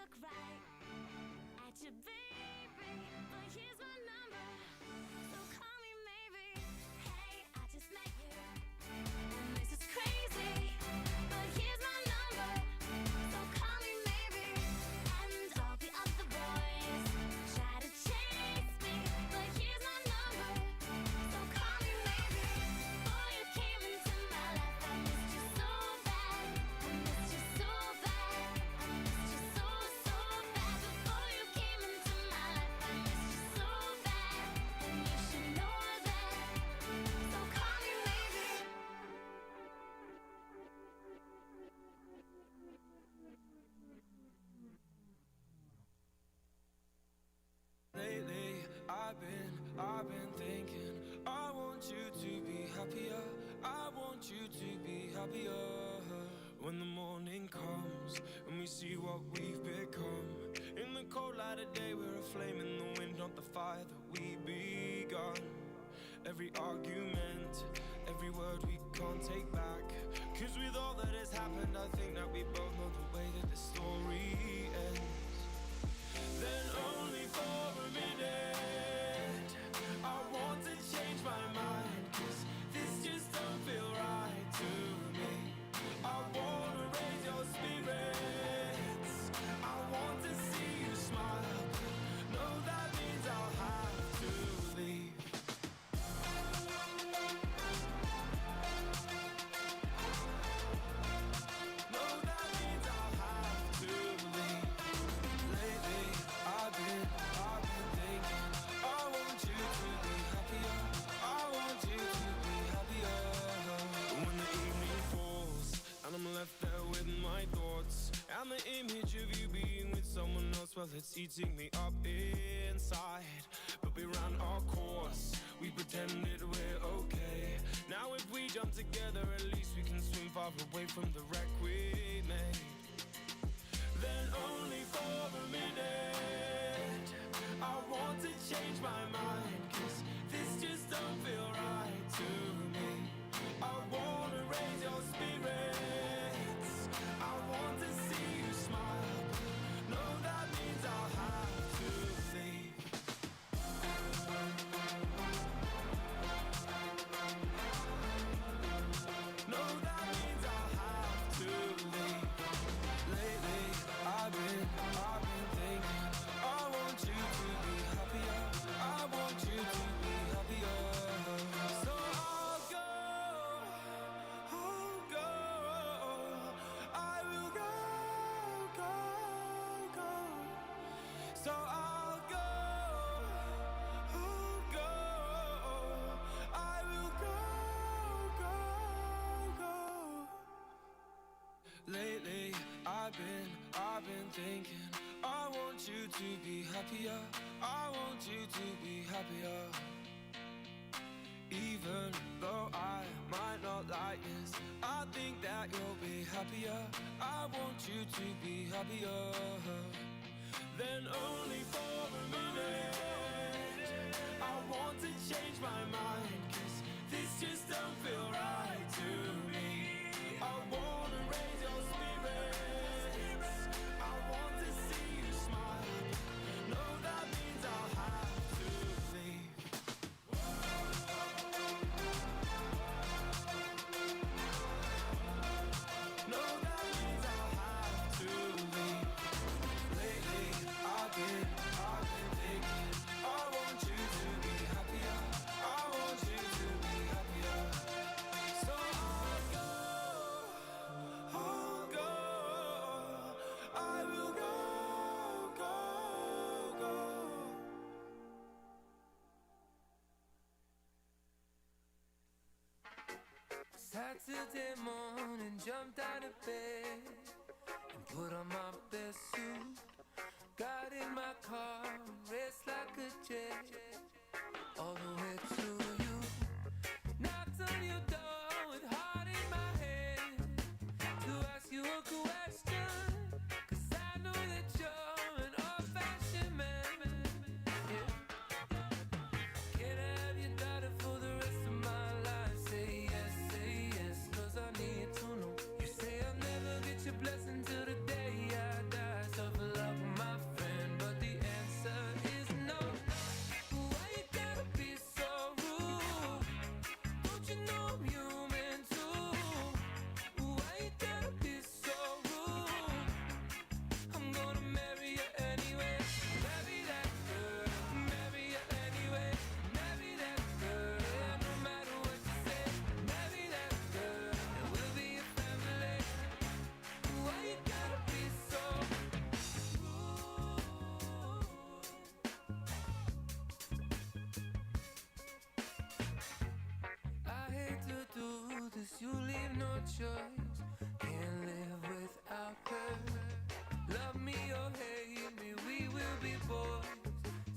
look right at your baby, but here's my number, so call me maybe. Hey, I just met you, and this is crazy, but here's my number, so call me maybe. And all the other boys try to chase me, but here's my number, so call me maybe. Boy, you came into my life, I missed you so bad, I missed you so bad, I missed you so, so bad. Before you came into my life, I missed you so bad, and you should know that, so call me maybe. Lately, I've been thinking, I want you to be happier. I want you to be happier. When the morning comes and we see what we've become. In the cold light of day, we're a flame in the wind, not the fire that we begun. Every argument, every word we can't take back. Cause with all that has happened, I think that we both know the way that the story ends. Then only for a minute I want to change my mind, cause this just don't feel right to me. I wanna raise your spirits, I want to see you smile. No, that means I'll have to leave. No, that means I'll have to leave. Lately, I've been thinking, I want you to be happier. I want you to be happier. When the evening falls and I'm left there with my thoughts, and the image of you being with someone else, well, it's eating me up inside. But we ran our course, we pretended we're okay. Now if we jump together, at least we can swim far away from the wreck we made. Then only for a minute I want to change my mind, cause this just don't feel right to me. I wanna raise your spirits, I want to see you smile. No, that means I'll have to leave. No, that means I'll have to leave. Lately, I've been thinking, I want you to be happier. I want you to be happier. So I'll go, I will go. So I'll go, I will go. Lately, I've been thinking, I want you to be happier. I want you to be happier. Even though I might not like this, I think that you'll be happier. I want you to be happier. Then only for a minute I want to change my mind, cause this just don't feel right to me. I wanna raise your spirits, I want to see you smile. No, that means I'll have to leave. No, that means I'll have to leave. Lately, I've been thinking, I want you to be happier. I want you to be happier. So I'll go, I will go. Saturday morning, jumped out of bed and put on my best suit. Got in my car and raced like a jet all the way to you. Knocked on your door with heart in my head to ask you a question, cause I know that you're an old-fashioned man. Yeah. Can I have your daughter for the rest of my life? Say yes, cause I need to know. You say I'll never get your blessing till the day I die. So for love you leave no choice. Can't live without her. Love me or hate me, we will be boys.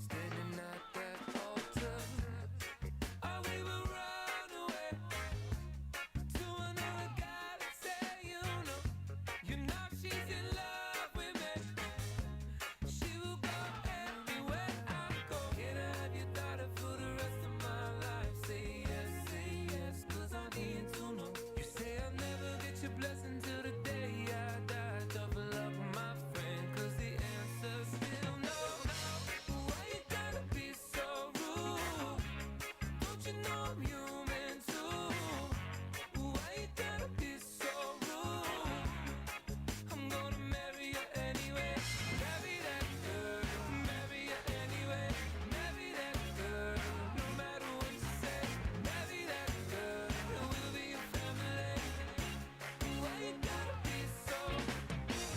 Standing at that altar. Oh, we will run away to another galaxy, you know she's in love with me. She will go everywhere I go. Can I have your daughter for the rest of my life? Say yes, 'cause I need to know. You say I'll never get your blessing till the day I die. Tough luck, my friend, 'cause the answer's still no. Why you gotta be so rude? Don't you know I'm human too? Why you gotta be so rude? I'm gonna marry you anyway. Marry that girl, marry you anyway. Marry that girl, no matter what you say. Marry that girl, and we'll be a family. Why you gotta be so rude?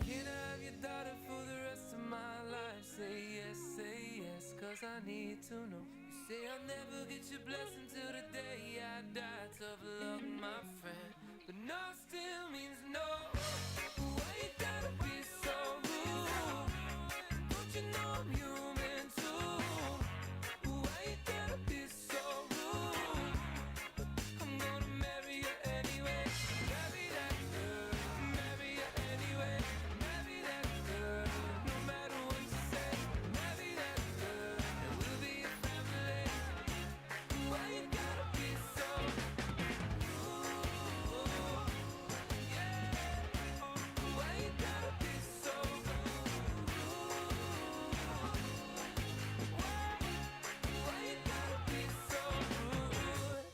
Can I have your daughter for the rest of my life? Say yes, 'cause I need to know. You say I'll never get your blessing till the day I die. Tough luck, my friend, but no still means no. Why you gotta be so rude? Don't you know I'm human too? Why you gotta be so rude? I'm gonna marry you anyway. Marry that girl, marry you anyway. Marry that girl, no matter what you say. Marry that girl, and we'll be a family. Why you gotta be so rude? Yeah. Why you gotta be so rude? Why you gotta be so rude?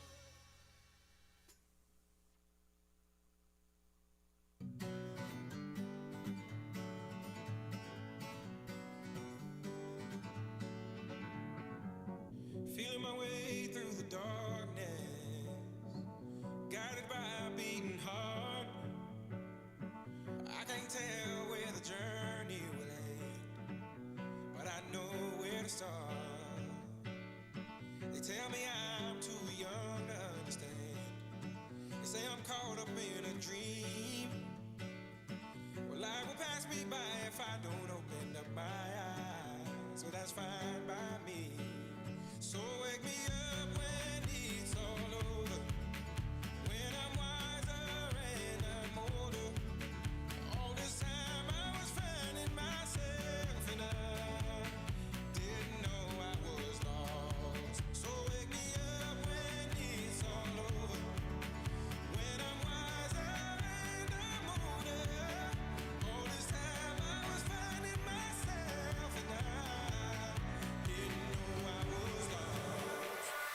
Feeling my way through the darkness, guided by a beating heart. I can't tell where the journey will end, but I know where to start. They tell me I'm too young to understand. They say I'm caught up in a dream. Well, life will pass me by if I don't open up my eyes. So that's fine by me. So wake me up when it's all over, when I'm wiser and I'm older. All this time I was finding myself and I didn't know I was lost. So wake me up when it's all over, when I'm wiser and I'm older. All this time I was finding myself and I didn't know I was lost.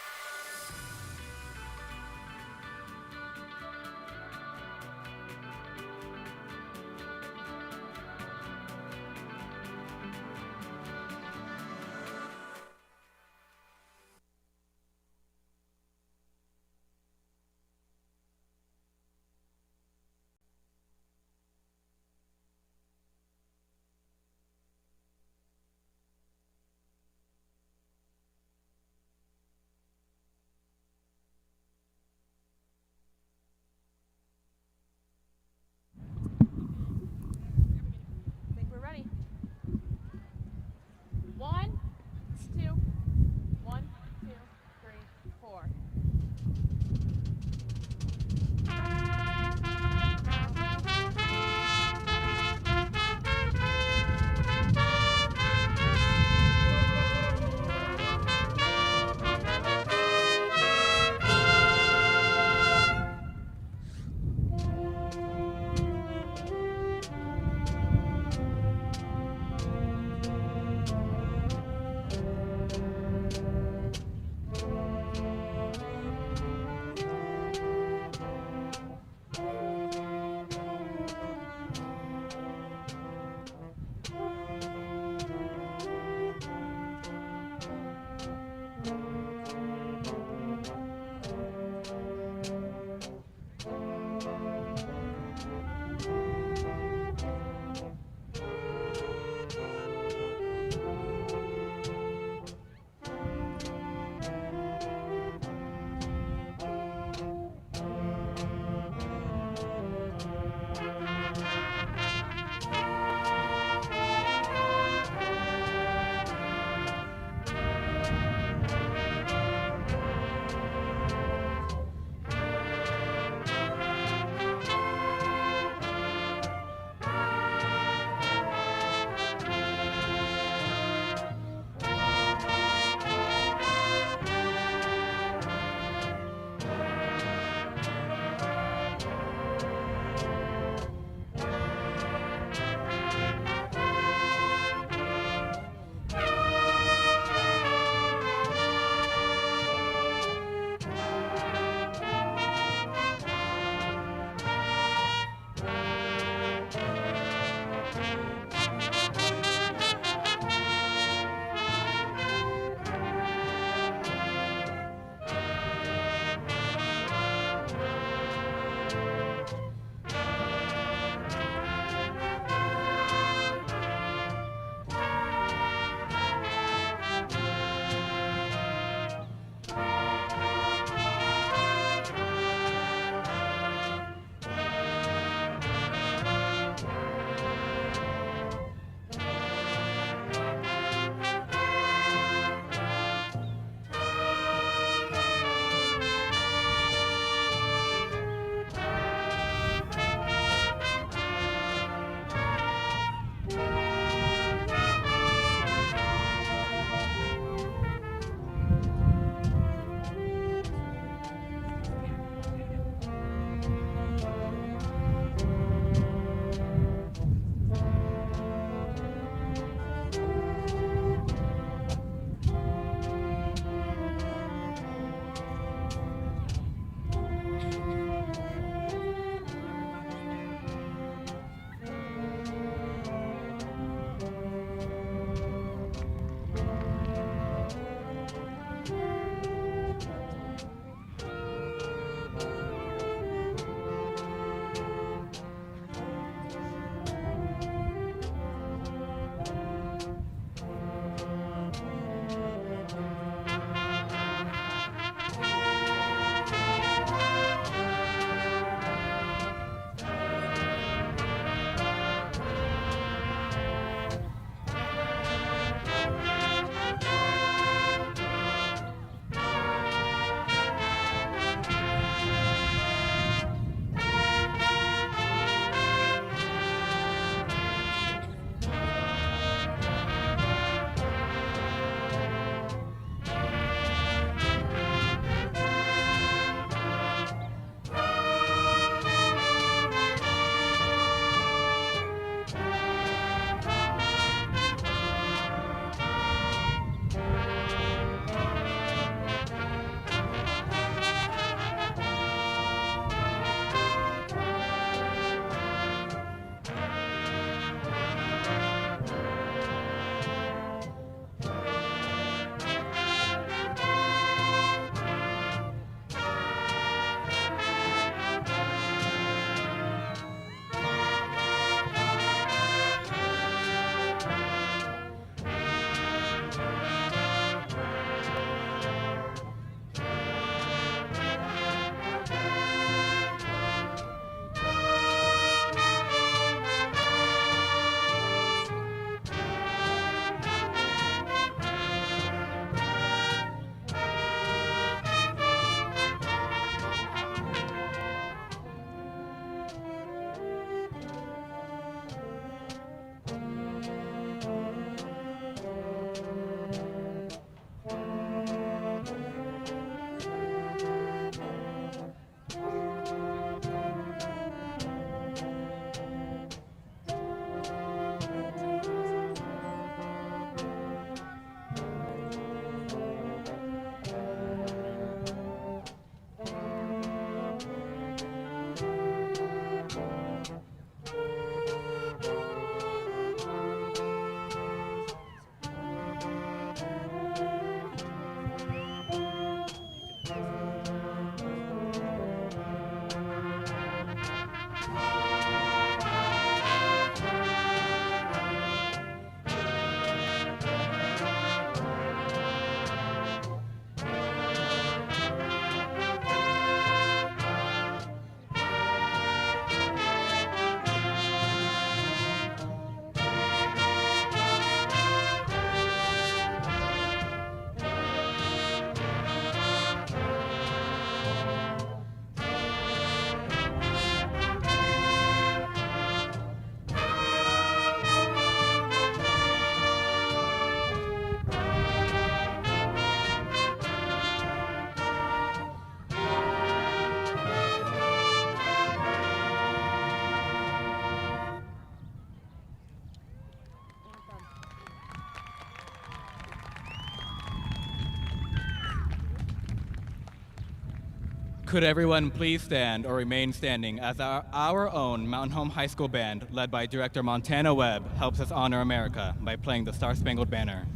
Could everyone please stand or remain standing as our own Mountain Home High School band, led by director Montana Webb, helps us honor America by playing the Star Spangled Banner.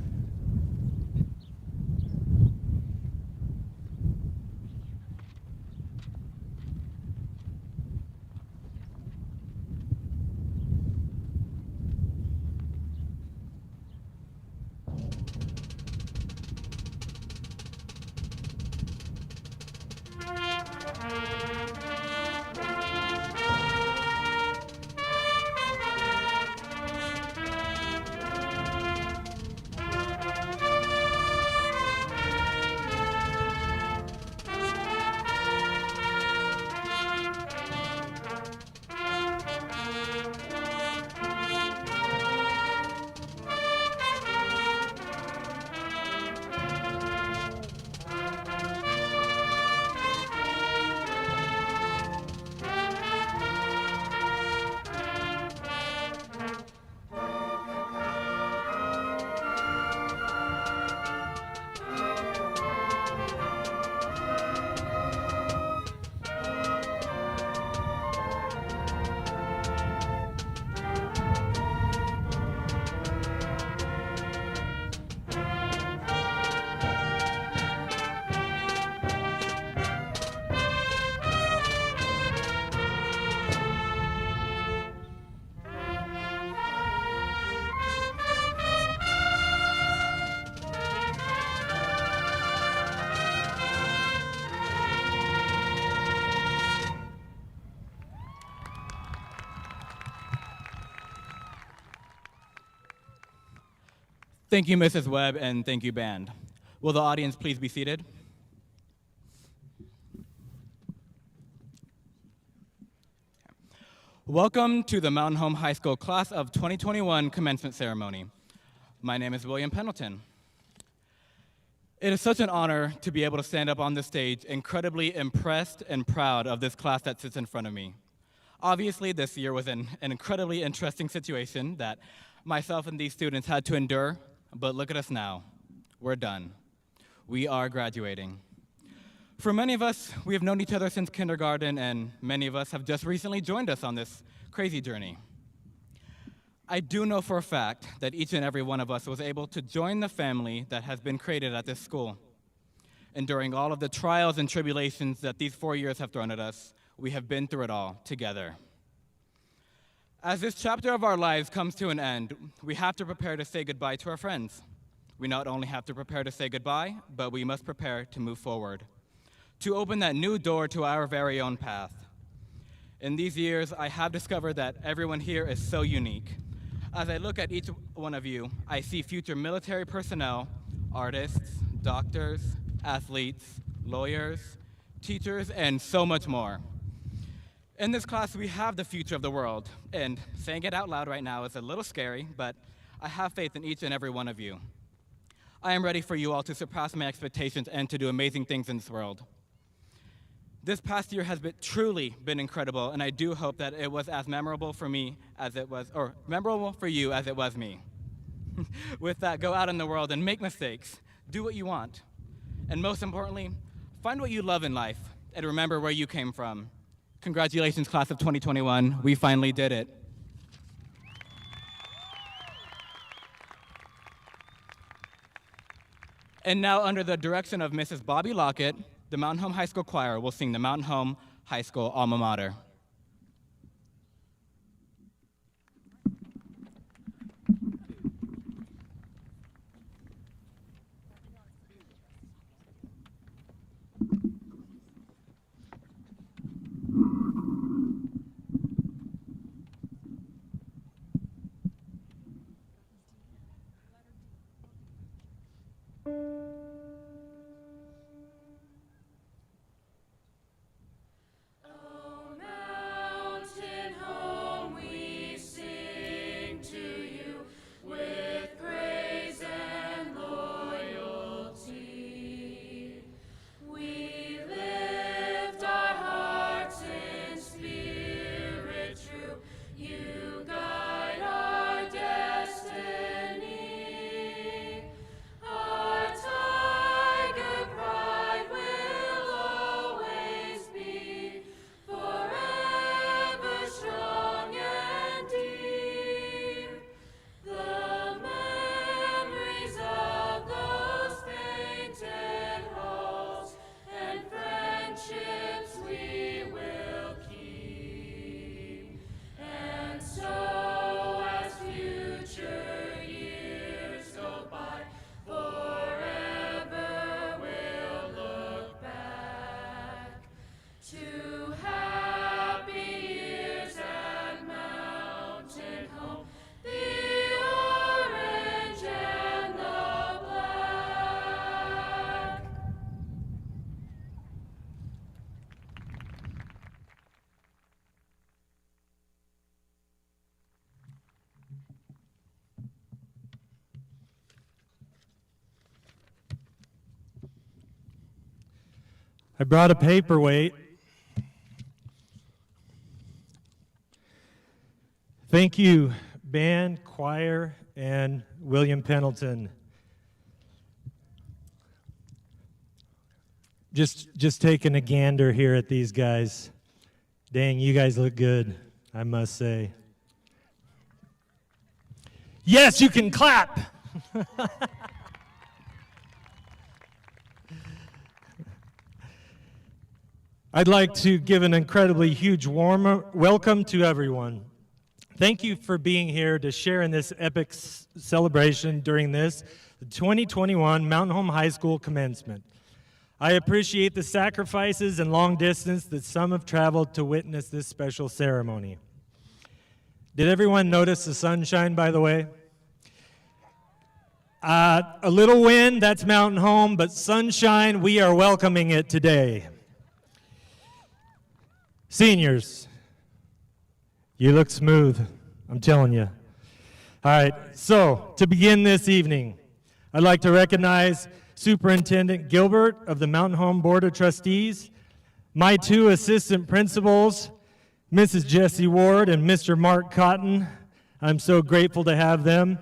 Thank you, Mrs. Webb, and thank you, band. Will the audience please be seated? Welcome to the Mountain Home High School Class of 2021 commencement ceremony. My name is William Pendleton. It is such an honor to be able to stand up on this stage, incredibly impressed and proud of this class that sits in front of me. Obviously, this year was an incredibly interesting situation that myself and these students had to endure, but look at us now. We're done. We are graduating. For many of us, we have known each other since kindergarten, and many of us have just recently joined us on this crazy journey. I do know for a fact that each and every one of us was able to join the family that has been created at this school. And during all of the trials and tribulations that these 4 years have thrown at us, we have been through it all together. As this chapter of our lives comes to an end, we have to prepare to say goodbye to our friends. We not only have to prepare to say goodbye, but we must prepare to move forward, to open that new door to our very own path. In these years, I have discovered that everyone here is so unique. As I look at each one of you, I see future military personnel, artists, doctors, athletes, lawyers, teachers, and so much more. In this class, we have the future of the world, and saying it out loud right now is a little scary, but I have faith in each and every one of you. I am ready for you all to surpass my expectations and to do amazing things in this world. This past year has truly been incredible, and I do hope that it was as memorable for me as it was, or memorable for you as it was me. With that, go out in the world and make mistakes, do what you want, and most importantly, find what you love in life, and remember where you came from. Congratulations, class of 2021, we finally did it. And now, under the direction of Mrs. Bobby Lockett, the Mountain Home High School Choir will sing the Mountain Home High School alma mater. I brought a paperweight. Thank you, band, choir, and William Pendleton. Just taking a gander here at these guys. Dang, you guys look good, I must say. Yes, you can clap. I'd like to give an incredibly huge warm welcome to everyone. Thank you for being here to share in this epic celebration during this 2021 Mountain Home High School commencement. I appreciate the sacrifices and long distance that some have traveled to witness this special ceremony. Did everyone notice the sunshine, by the way? A little wind, that's Mountain Home, but sunshine, we are welcoming it today. Seniors, you look smooth, I'm telling you. All right, so to begin this evening, I'd like to recognize Superintendent Gilbert of the Mountain Home Board of Trustees, my two assistant principals, Mrs. Jessie Ward and Mr. Mark Cotton. I'm so grateful to have them.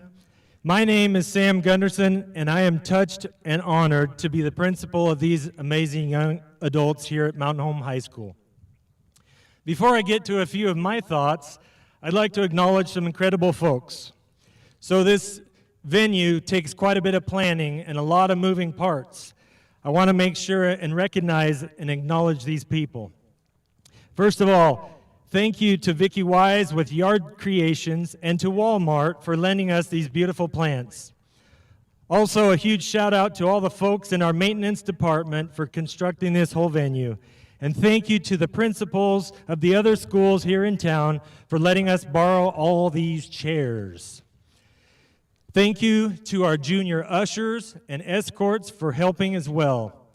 My name is Sam Gunderson, and I am touched and honored to be the principal of these amazing young adults here at Mountain Home High School. Before I get to a few of my thoughts, I'd like to acknowledge some incredible folks. So this venue takes quite a bit of planning and a lot of moving parts. I want to make sure and recognize and acknowledge these people. First of all, thank you to Vicki Wise with Yard Creations and to Walmart for lending us these beautiful plants. Also, a huge shout out to all the folks in our maintenance department for constructing this whole venue. And thank you to the principals of the other schools here in town for letting us borrow all these chairs. Thank you to our junior ushers and escorts for helping as well.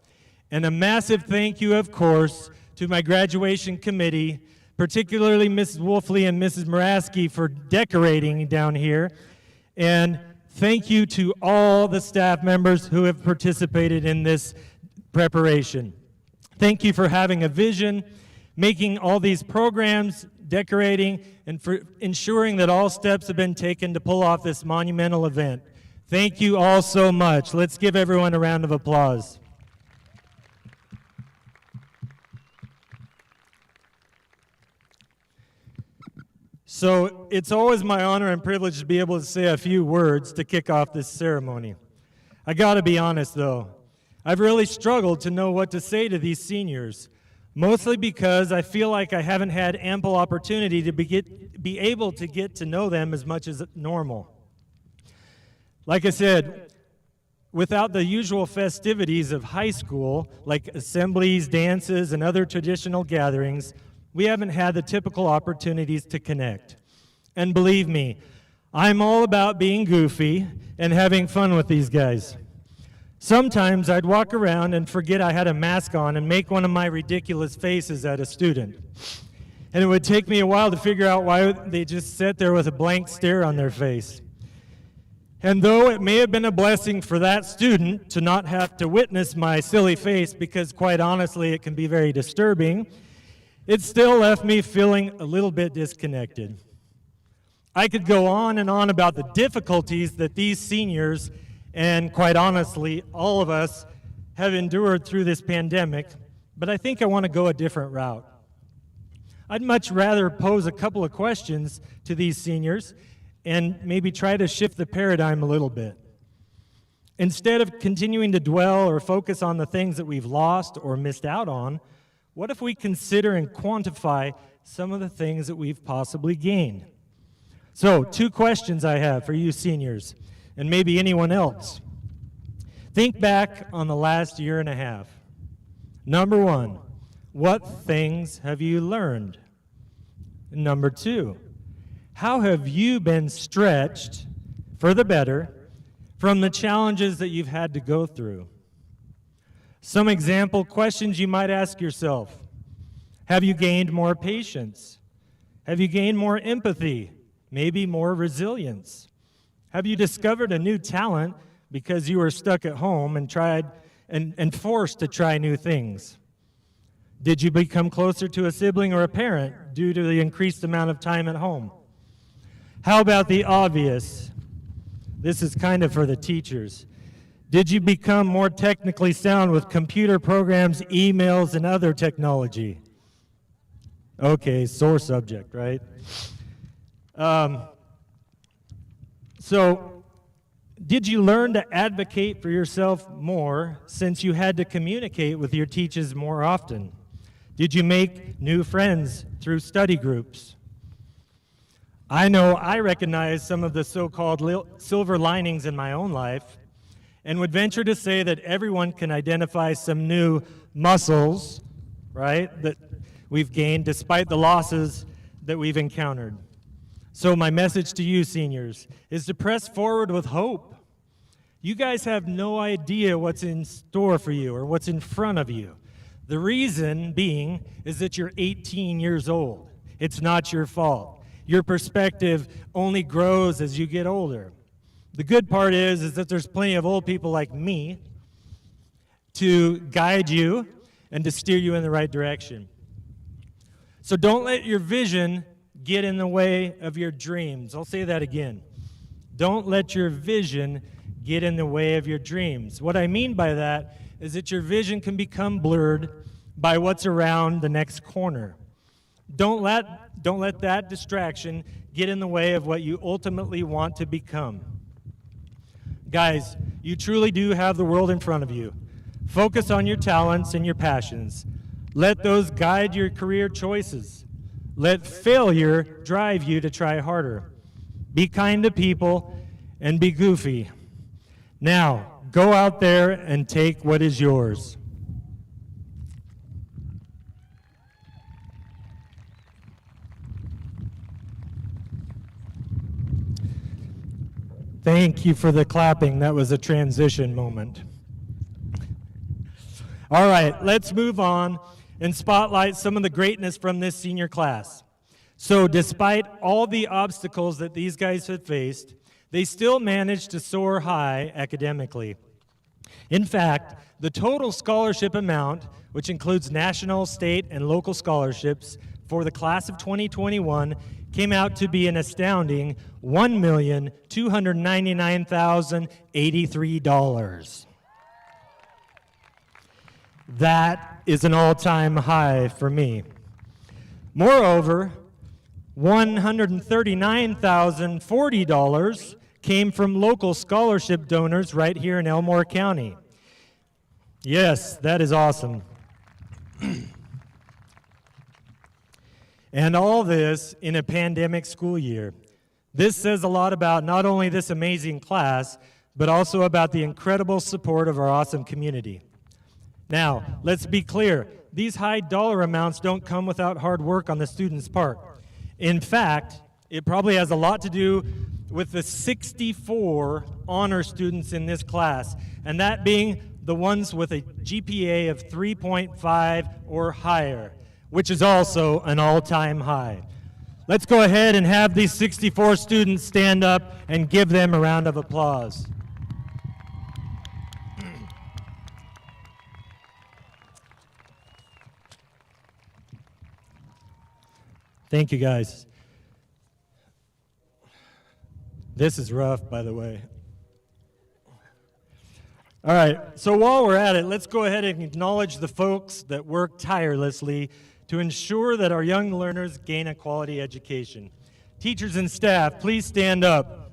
And a massive thank you, of course, to my graduation committee, particularly Mrs. Wolfley and Mrs. Muraski for decorating down here. And thank you to all the staff members who have participated in this preparation. Thank you for having a vision, making all these programs, decorating, and for ensuring that all steps have been taken to pull off this monumental event. Thank you all so much. Let's give everyone a round of applause. So it's always my honor and privilege to be able to say a few words to kick off this ceremony. I gotta be honest though, I've really struggled to know what to say to these seniors, mostly because I feel like I haven't had ample opportunity to be able to get to know them as much as normal. Like I said, without the usual festivities of high school, like assemblies, dances, and other traditional gatherings, we haven't had the typical opportunities to connect. And believe me, I'm all about being goofy and having fun with these guys. Sometimes I'd walk around and forget I had a mask on and make one of my ridiculous faces at a student. And it would take me a while to figure out why they just sat there with a blank stare on their face. And though it may have been a blessing for that student to not have to witness my silly face, because quite honestly it can be very disturbing, it still left me feeling a little bit disconnected. I could go on and on about the difficulties that these seniors, and quite honestly, all of us, have endured through this pandemic, but I think I want to go a different route. I'd much rather pose a couple of questions to these seniors and maybe try to shift the paradigm a little bit. Instead of continuing to dwell or focus on the things that we've lost or missed out on, what if we consider and quantify some of the things that we've possibly gained? So, 2 questions I have for you seniors, and maybe anyone else. Think back on the last year and a half. Number 1, what things have you learned? Number 2, how have you been stretched for the better from the challenges that you've had to go through? Some example questions you might ask yourself. Have you gained more patience? Have you gained more empathy? Maybe more resilience? Have you discovered a new talent because you were stuck at home and tried and forced to try new things? Did you become closer to a sibling or a parent due to the increased amount of time at home? How about the obvious? This is kind of for the teachers. Did you become more technically sound with computer programs, emails, and other technology? Okay, sore subject, right? So, did you learn to advocate for yourself more since you had to communicate with your teachers more often? Did you make new friends through study groups? I know I recognize some of the so-called silver linings in my own life and would venture to say that everyone can identify some new muscles, right, that we've gained despite the losses that we've encountered. So my message to you seniors is to press forward with hope. You guys have no idea what's in store for you or what's in front of you. The reason being is that you're 18 years old. It's not your fault. Your perspective only grows as you get older. The good part is that there's plenty of old people like me to guide you and to steer you in the right direction. So don't let your vision get in the way of your dreams. I'll say that again. Don't let your vision get in the way of your dreams. What I mean by that is that your vision can become blurred by what's around the next corner. Don't let that distraction get in the way of what you ultimately want to become. Guys, you truly do have the world in front of you. Focus on your talents and your passions. Let those guide your career choices. Let failure drive you to try harder. Be kind to people and be goofy. Now, go out there and take what is yours. Thank you for the clapping. That was a transition moment. All right, let's move on and spotlight some of the greatness from this senior class. So despite all the obstacles that these guys have faced, they still managed to soar high academically. In fact, the total scholarship amount, which includes national, state, and local scholarships for the class of 2021, came out to be an astounding $1,299,083. That is an all-time high for me. Moreover, $139,040 came from local scholarship donors right here in Elmore County. Yes, that is awesome. And all this in a pandemic school year. This says a lot about not only this amazing class, but also about the incredible support of our awesome community. Now, let's be clear. These high dollar amounts don't come without hard work on the students' part. In fact, it probably has a lot to do with the 64 honor students in this class, and that being the ones with a GPA of 3.5 or higher, which is also an all-time high. Let's go ahead and have these 64 students stand up and give them a round of applause. Thank you, guys. This is rough, by the way. All right, so while we're at it, let's go ahead and acknowledge the folks that work tirelessly to ensure that our young learners gain a quality education. Teachers and staff, please stand up.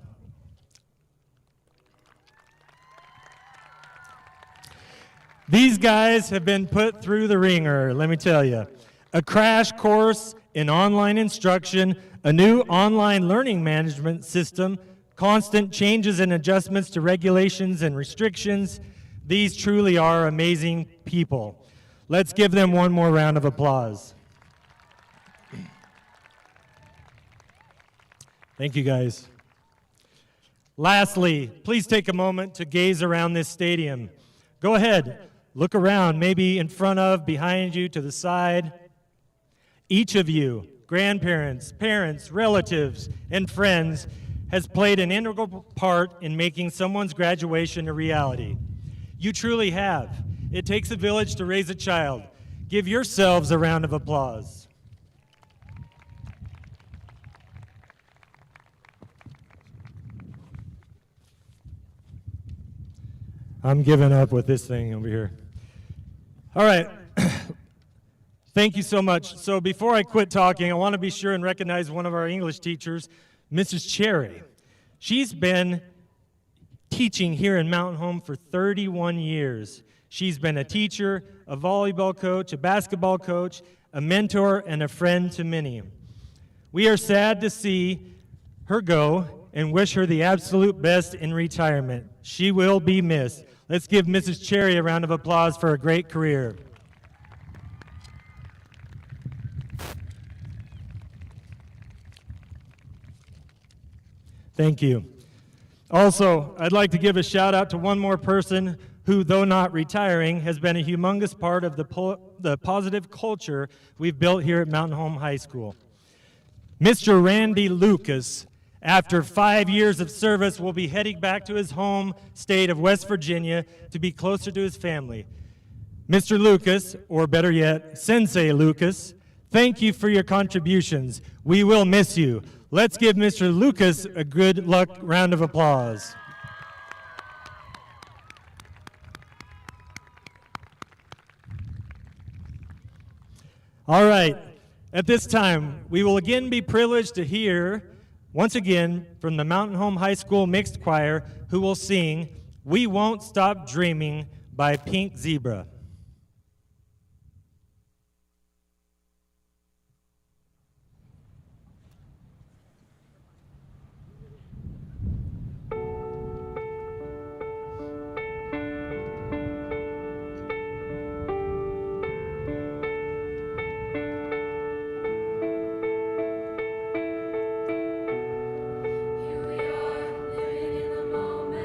These guys have been put through the ringer, let me tell you. A crash course in online instruction, a new online learning management system, constant changes and adjustments to regulations and restrictions. These truly are amazing people. Let's give them one more round of applause. Thank you, guys. Lastly, please take a moment to gaze around this stadium. Go ahead, look around, maybe in front of, behind you, to the side. Each of you, grandparents, parents, relatives, and friends, has played an integral part in making someone's graduation a reality. You truly have. It takes a village to raise a child. Give yourselves a round of applause. I'm giving up with this thing over here. All right. Thank you so much. So before I quit talking, I want to be sure and recognize one of our English teachers, Mrs. Cherry. She's been teaching here in Mountain Home for 31 years. She's been a teacher, a volleyball coach, a basketball coach, a mentor, and a friend to many. We are sad to see her go and wish her the absolute best in retirement. She will be missed. Let's give Mrs. Cherry a round of applause for a great career. Thank you. Also, I'd like to give a shout out to one more person who, though not retiring, has been a humongous part of the positive culture we've built here at Mountain Home High School. Mr. Randy Lucas, after 5 years of service, will be heading back to his home state of West Virginia to be closer to his family. Mr. Lucas, or better yet, Sensei Lucas, thank you for your contributions. We will miss you. Let's give Mr. Lucas a good luck round of applause. All right, at this time, we will again be privileged to hear, once again, from the Mountain Home High School Mixed Choir, who will sing "We Won't Stop Dreaming" by Pink Zebra. Here we are, living in the moment.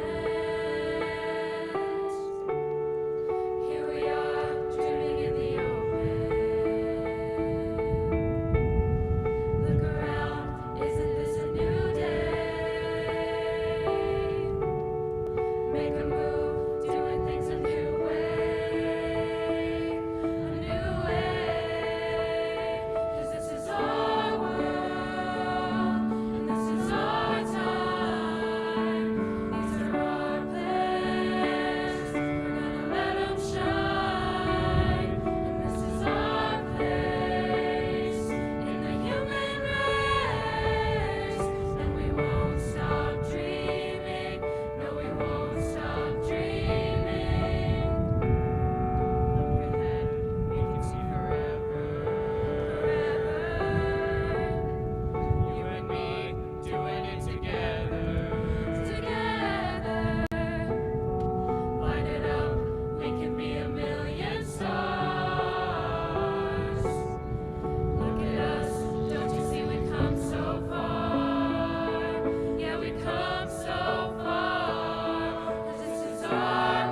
Here we are, dreaming in the open. Look around, isn't this a new day? Make a move, doing things a new way. A new way. 'Cause this is our world, and this is our time. These are our plans. We're gonna let 'em shine. And this is our place in the human race. And we won't stop dreaming. No, we won't stop dreaming. Look ahead, we can see forever. You and me doing it together. Light it up, we can be a million stars. Look at us, don't you see we've come so far? Yeah, we've come so far. 'Cause this is our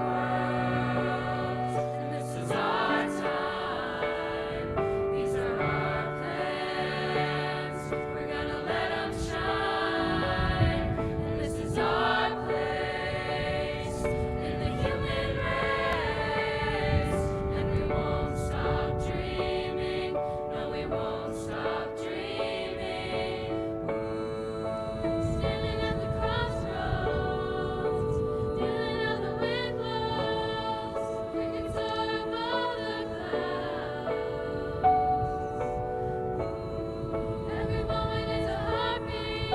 world, and this is our time. These are our plans. We're gonna let 'em shine. And this is our place in the human race. And we won't stop dreaming. No, we won't stop dreaming. Standing at the crossroads, feeling how the wind blows. We can soar above the clouds. Every moment is a heartbeat.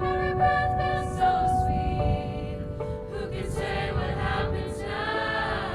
Every breath feels so sweet. Who can say what happens now?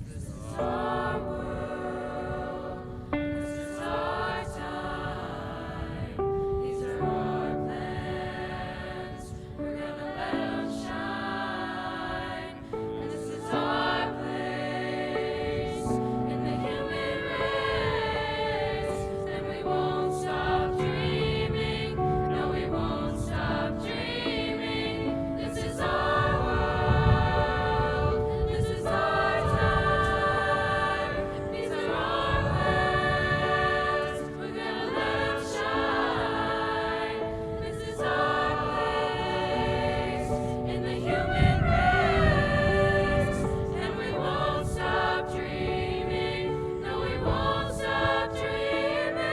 This is our world. This is our time. These are our plans. We're gonna let 'em shine. And this is our place in the human race. And we won't stop dreaming. No, we won't stop dreaming. This is our world. This is our time. These are our plans. We're gonna let 'em shine. This is our place in the human race. And we won't stop dreaming. No, we won't stop dreaming.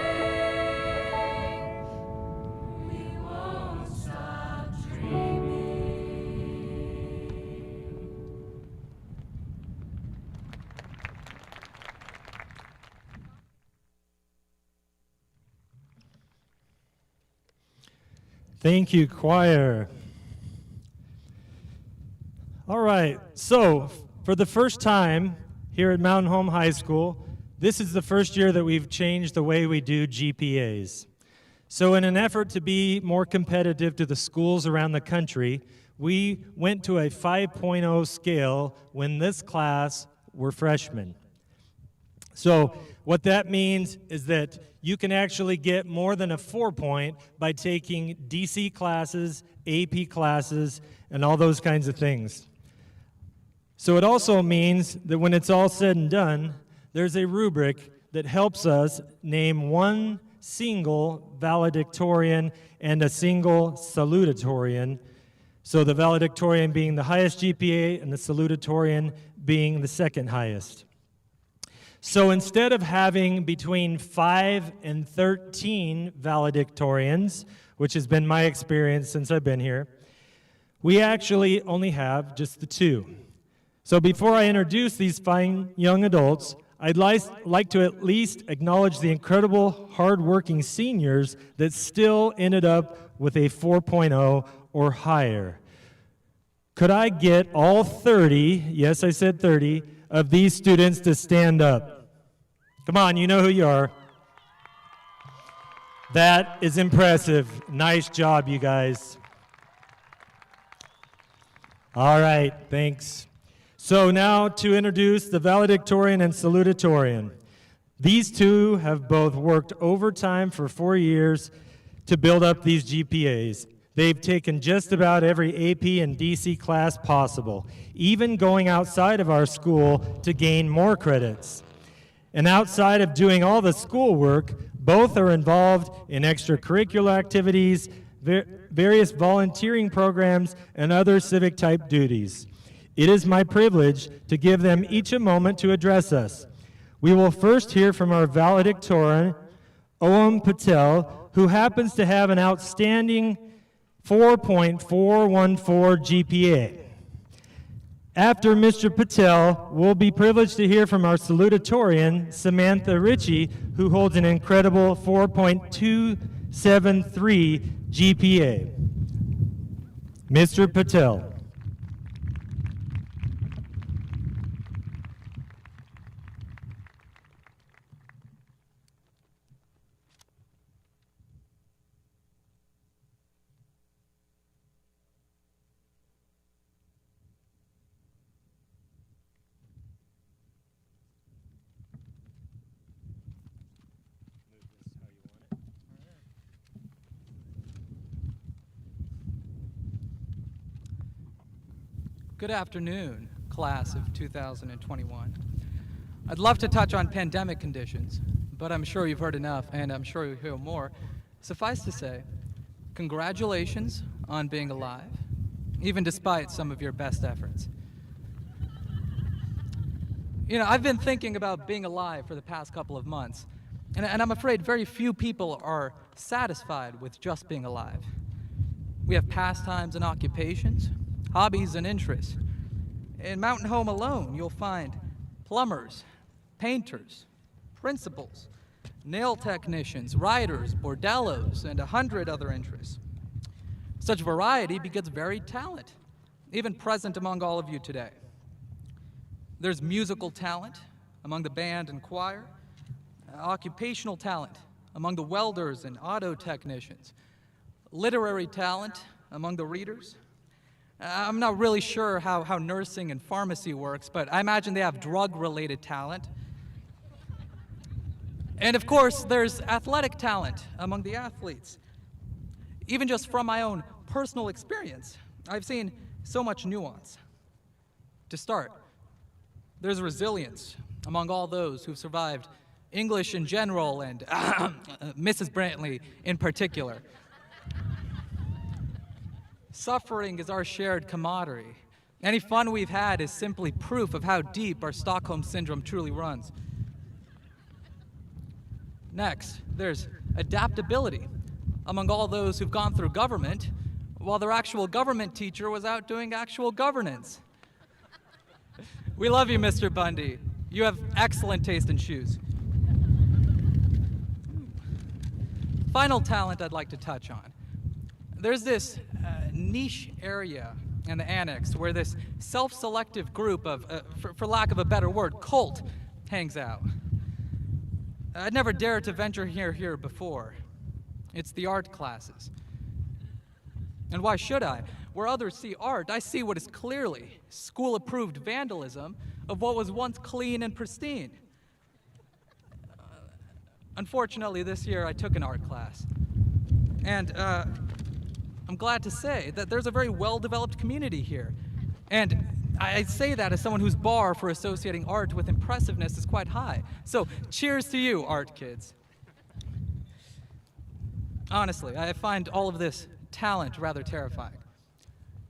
We won't stop dreaming. Thank you, choir. All right, so for the first time here at Mountain Home High School, this is the first year that we've changed the way we do GPAs. So in an effort to be more competitive to the schools around the country, we went to a 5.0 scale when this class were freshmen. So What that means is that you can actually get more than a 4-point by taking DC classes, AP classes, and all those kinds of things. So it also means that when it's all said and done, there's a rubric that helps us name one single valedictorian and a single salutatorian. So the valedictorian being the highest GPA and the salutatorian being the second highest. So instead of having between 5 and 13 valedictorians, which has been my experience since I've been here, we actually only have just the 2. So before I introduce these fine young adults, I'd like to at least acknowledge the incredible hard-working seniors that still ended up with a 4.0 or higher. Could I get all 30, yes, I said 30, of these students to stand up? Come on, you know who you are. That is impressive. Nice job, you guys. All right, thanks. So now to introduce the valedictorian and salutatorian. These two have both worked overtime for 4 years to build up these GPAs. They've taken just about every AP and DC class possible, even going outside of our school to gain more credits. And outside of doing all the schoolwork, both are involved in extracurricular activities, various volunteering programs, and other civic-type duties. It is my privilege to give them each a moment to address us. We will first hear from our valedictorian, Om Patel, who happens to have an outstanding 4.414 GPA. After Mr. Patel, we'll be privileged to hear from our salutatorian, Samantha Ritchie, who holds an incredible 4.273 GPA. Mr. Patel. Good afternoon, class of 2021. I'd love to touch on pandemic conditions, but I'm sure you've heard enough, and I'm sure you'll hear more. Suffice to say, congratulations on being alive, even despite some of your best efforts. You know, I've been thinking about being alive for the past couple of months, and I'm afraid very few people are satisfied with just being alive. We have pastimes and occupations, hobbies and interests. In Mountain Home alone, you'll find plumbers, painters, principals, nail technicians, writers, bordellos, and 100 other interests. Such variety begets varied talent, even present among all of you today. There's musical talent among the band and choir, occupational talent among the welders and auto technicians, literary talent among the readers. I'm not really sure how nursing and pharmacy works, but I imagine they have drug-related talent. And of course, there's athletic talent among the athletes. Even just from my own personal experience, I've seen so much nuance. To start, there's resilience among all those who've survived English in general and Mrs. Brantley in particular. Suffering is our shared camaraderie. Any fun we've had is simply proof of how deep our Stockholm Syndrome truly runs. Next, there's adaptability among all those who've gone through government while their actual government teacher was out doing actual governance. We love you, Mr. Bundy. You have excellent taste in shoes. Final talent I'd like to touch on. There's this niche area in the annex where this self-selective group of, for lack of a better word, cult hangs out. I'd never dared to venture here before. It's the art classes. And why should I? Where others see art, I see what is clearly school-approved vandalism of what was once clean and pristine. Unfortunately, this year I took an art class. And I'm glad to say that there's a very well-developed community here. And I say that as someone whose bar for associating art with impressiveness is quite high. So cheers to you, art kids. Honestly, I find all of this talent rather terrifying.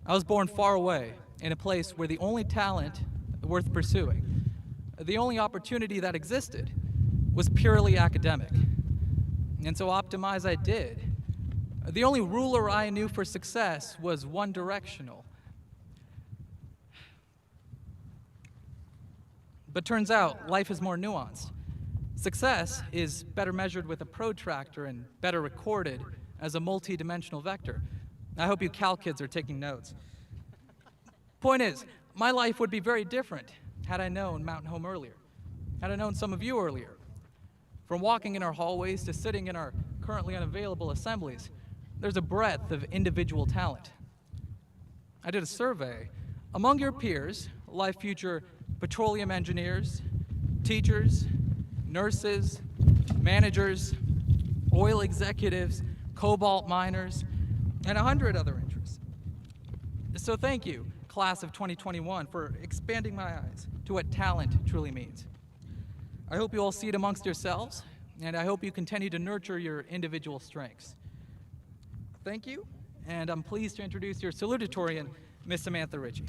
I was born far away, in a place where the only talent worth pursuing, the only opportunity that existed, was purely academic. And so optimize I did. The only ruler I knew for success was one directional. But turns out life is more nuanced. Success is better measured with a protractor and better recorded as a multi-dimensional vector. I hope you Cal kids are taking notes. Point is, my life would be very different had I known Mountain Home earlier, had I known some of you earlier. From walking in our hallways to sitting in our currently unavailable assemblies, there's a breadth of individual talent. I did a survey. Among your peers lie future petroleum engineers, teachers, nurses, managers, oil executives, cobalt miners, and 100 other interests. So thank you, class of 2021, for expanding my eyes to what talent truly means. I hope you all see it amongst yourselves, and I hope you continue to nurture your individual strengths. Thank you, and I'm pleased to introduce your salutatorian, Miss Samantha Ritchie.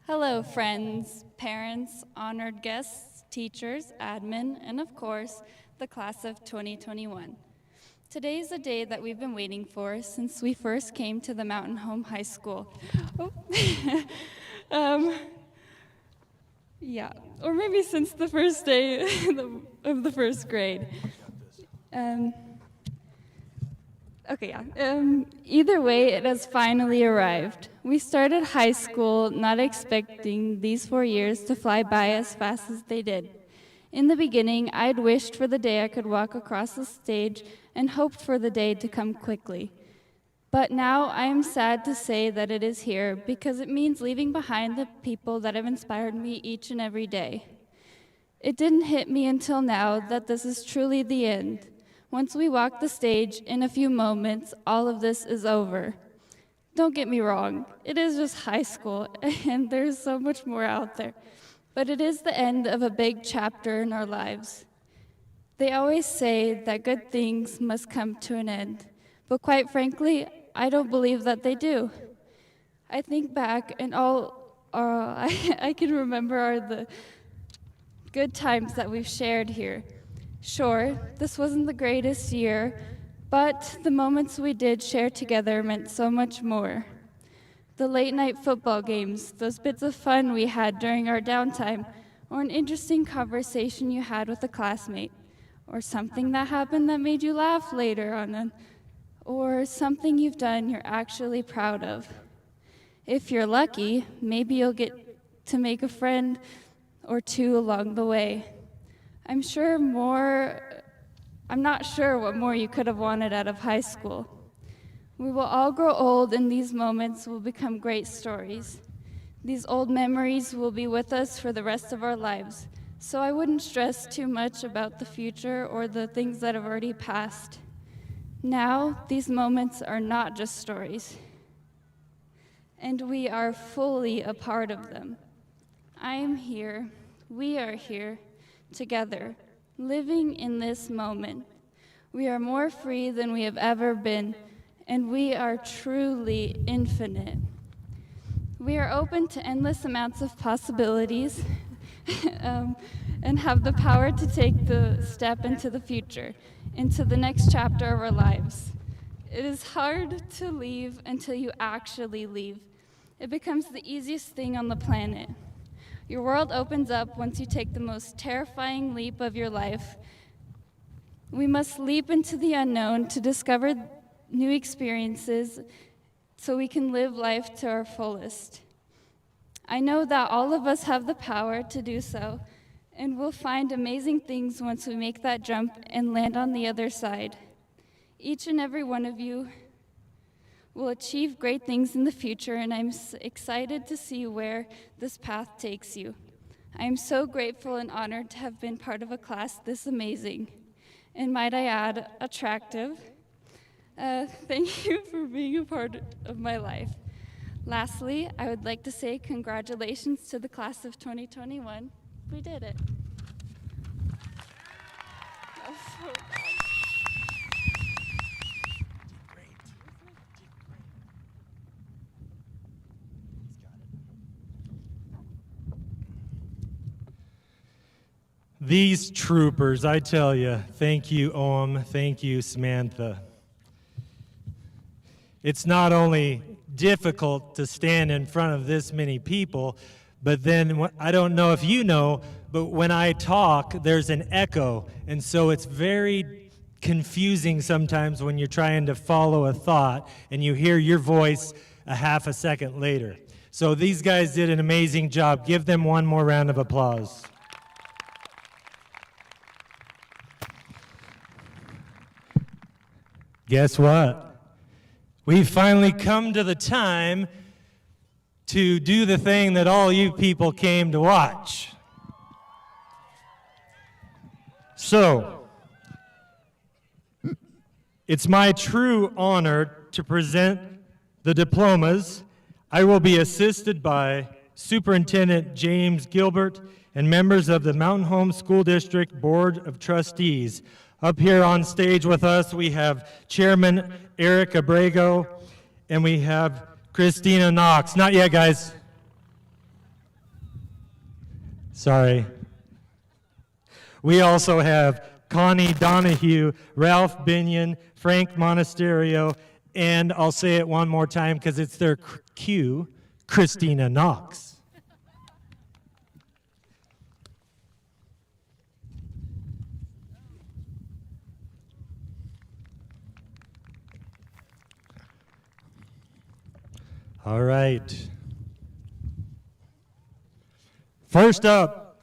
Hello, friends, parents, honored guests, teachers, admin, and of course, the class of 2021. Today is a day that we've been waiting for since we first came to the Mountain Home High School. Yeah, or maybe since the first day of the first grade. Either way, it has finally arrived. We started high school not expecting these 4 years to fly by as fast as they did. In the beginning, I'd wished for the day I could walk across the stage and hoped for the day to come quickly. But now I am sad to say that it is here because it means leaving behind the people that have inspired me each and every day. It didn't hit me until now that this is truly the end. Once we walk the stage, in a few moments, all of this is over. Don't get me wrong, it is just high school, and there's so much more out there. But it is the end of a big chapter in our lives. They always say that good things must come to an end, but quite frankly, I don't believe that they do. I think back, and all I can remember are the good times that we've shared here. Sure, this wasn't the greatest year, but the moments we did share together meant so much more. The late-night football games, those bits of fun we had during our downtime, or an interesting conversation you had with a classmate, or something that happened that made you laugh later on, or something you've done you're actually proud of. If you're lucky, maybe you'll get to make a friend or two along the way. I'm not sure what more you could have wanted out of high school. We will all grow old, and these moments will become great stories. These old memories will be with us for the rest of our lives, so I wouldn't stress too much about the future or the things that have already passed. Now, these moments are not just stories, and we are fully a part of them. I am here, we are here, together, living in this moment. We are more free than we have ever been, and we are truly infinite. We are open to endless amounts of possibilities and have the power to take the step into the future, into the next chapter of our lives. It is hard to leave until you actually leave. It becomes the easiest thing on the planet. Your world opens up once you take the most terrifying leap of your life. We must leap into the unknown to discover new experiences so we can live life to our fullest. I know that all of us have the power to do so, and we'll find amazing things once we make that jump and land on the other side. Each and every one of you will achieve great things in the future, and I'm excited to see where this path takes you. I am so grateful and honored to have been part of a class this amazing, and might I add, attractive. Thank you for being a part of my life. Lastly, I would like to say congratulations to the class of 2021. We did it. That was so bad. These troopers, I tell you, thank you, Om, thank you, Samantha. It's not only difficult to stand in front of this many people, but then I don't know if you know, but when I talk, there's an echo, and so it's very confusing sometimes when you're trying to follow a thought and you hear your voice a half a second later. So these guys did an amazing job. Give them one more round of applause. Guess what? We've finally come to the time to do the thing that all you people came to watch. So, it's my true honor to present the diplomas. I will be assisted by Superintendent James Gilbert and members of the Mountain Home School District Board of Trustees. Up here on stage with us, we have Chairman Eric Abrego, and we have Christina Knox. Not yet, guys. Sorry. We also have Connie Donahue, Ralph Binion, Frank Monasterio, and I'll say it one more time because it's their cue, Christina Knox. All right. First up,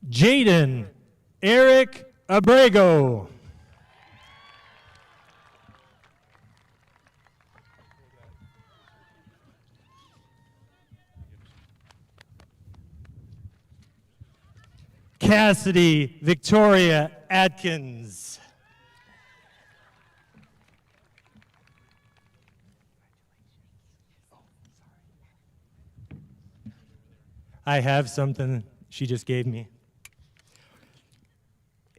Jaden Eric Abrego. Cassidy Victoria Atkins. I have something she just gave me.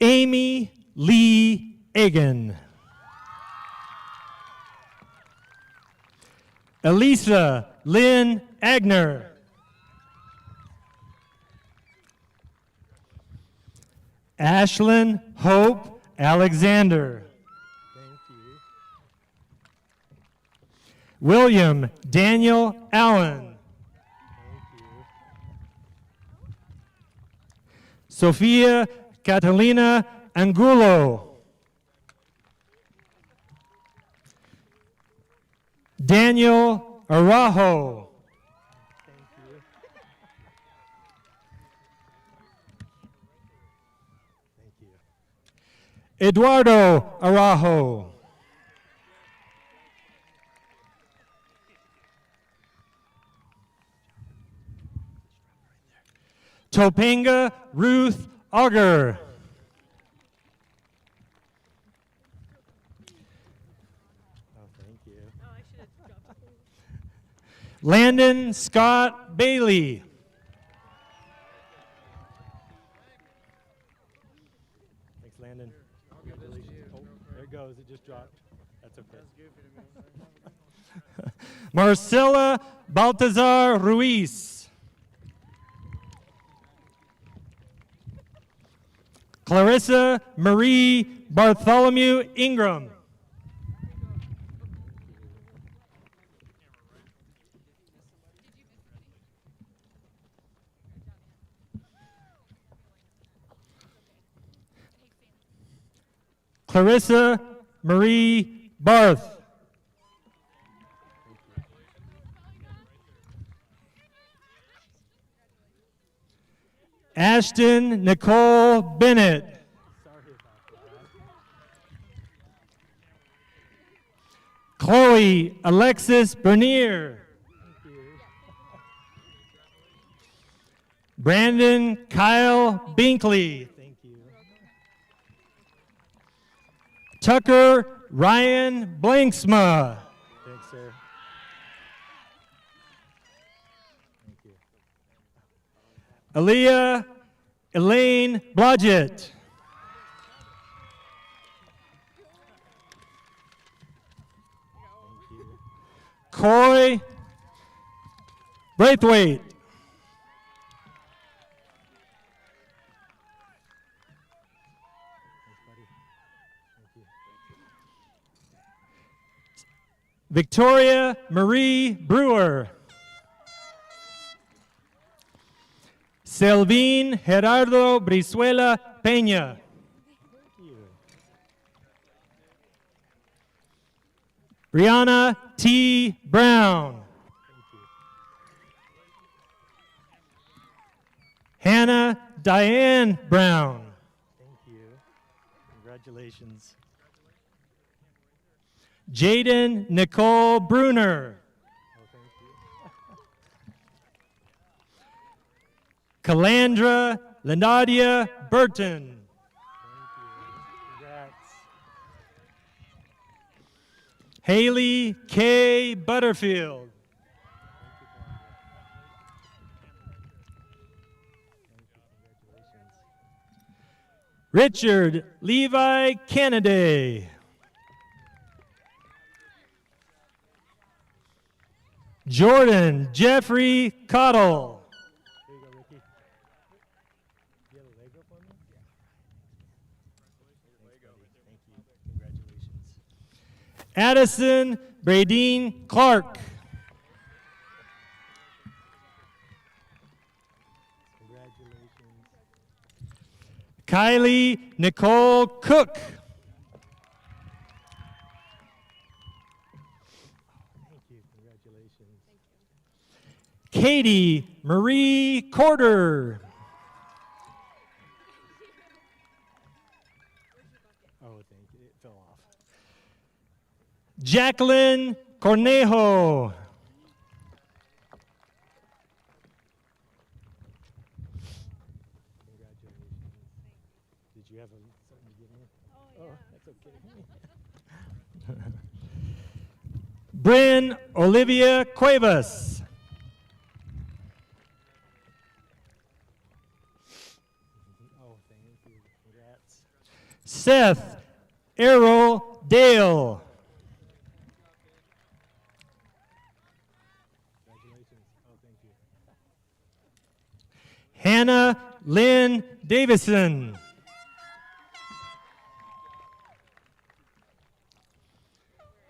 Amy Lee Egan. Elisa Lynn Agner. Ashlyn Hope Alexander. Thank you. William Daniel Allen. Sofia Catalina Angulo. Daniel Araujo. Thank you. Thank you. Eduardo Araujo. Topanga Ruth Auger. Oh, thank you. Landon Scott Bailey. Thanks, Landon. Oh, there it goes. It just dropped. That's okay. Marcela Baltazar Ruiz. Clarissa Marie Bartholomew Ingram. Clarissa Marie Barth. Ashton Nicole Bennett. Chloe Alexis Bernier. Brandon Kyle Binkley. Thank you. Tucker Ryan Blanksma. Thanks, sir. Thank you. Aaliyah Elaine Blodgett. Coy Braithwaite. Victoria Marie Brewer. Selvin Gerardo Brizuela Peña. Brianna T. Brown. Hannah Diane Brown. Thank you. Congratulations. Jaden Nicole Bruner. Calandra Lenadia Burton. Congrats. Haley K. Butterfield. Richard Levi Kennedy. Jordan Jeffrey Cottle. There you go, Ricky. Do you have a Lego for me? Thank you. Congratulations. Addison Bradine Clark. Congratulations. Kylie Nicole Cook. Katie Marie Corder. Oh, thank you. It fell off. Jacqueline Cornejo. Congratulations. Did you have something to give me? Oh, that's okay. Bryn Olivia Cuevas. Seth Errol Dale. Congratulations. Oh, thank you. Hannah Lynn Davison.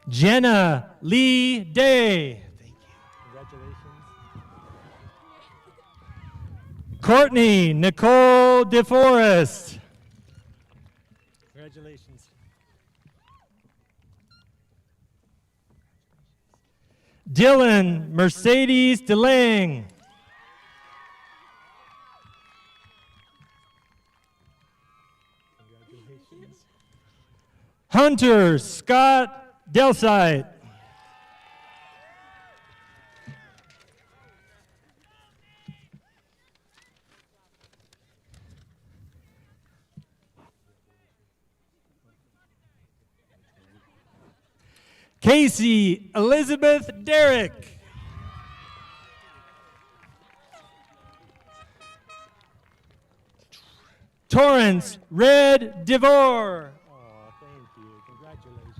Jenna Lee Day. Thank you. Congratulations. Courtney Nicole DeForest. Congratulations. Dylan Mercedes DeLang. Congratulations. Hunter Scott Delsite. Casey Elizabeth Derrick. Torrance Red DeVore. Oh, thank you. Congratulations.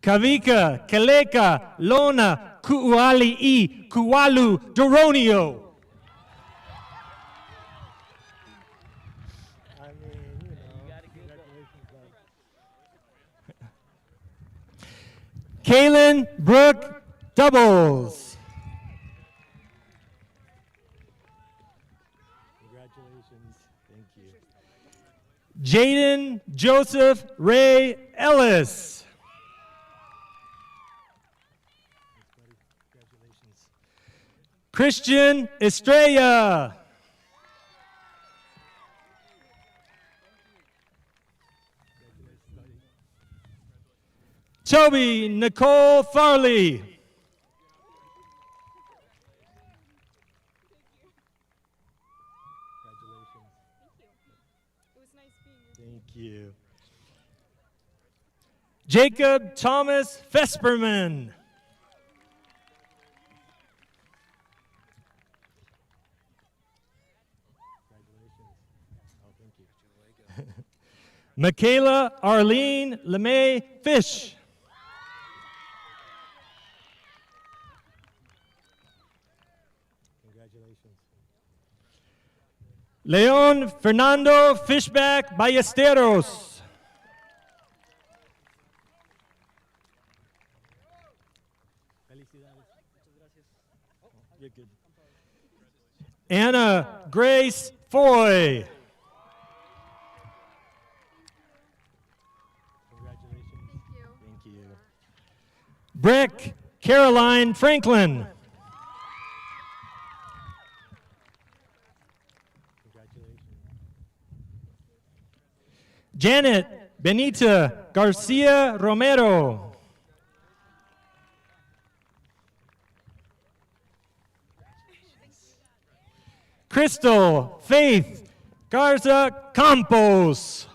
Congratulations. Kavika Keleka Lona Kuali I Kualu Doronio. Kaylin Brooke Doubles. Congratulations. Thank you. Jaden Joseph Ray Ellis. Congratulations. Christian Estrella. Toby Nicole Farley. Thank you. Jacob Thomas Vesperman. Michaela Arlene LeMay Fish. Congratulations. Leon Fernando Fishback Ballesteros. You're good. Anna Grace Foy. Congratulations. Thank you. Breck Caroline Franklin. Janet Benita Garcia Romero. Crystal Faith Garza Campos.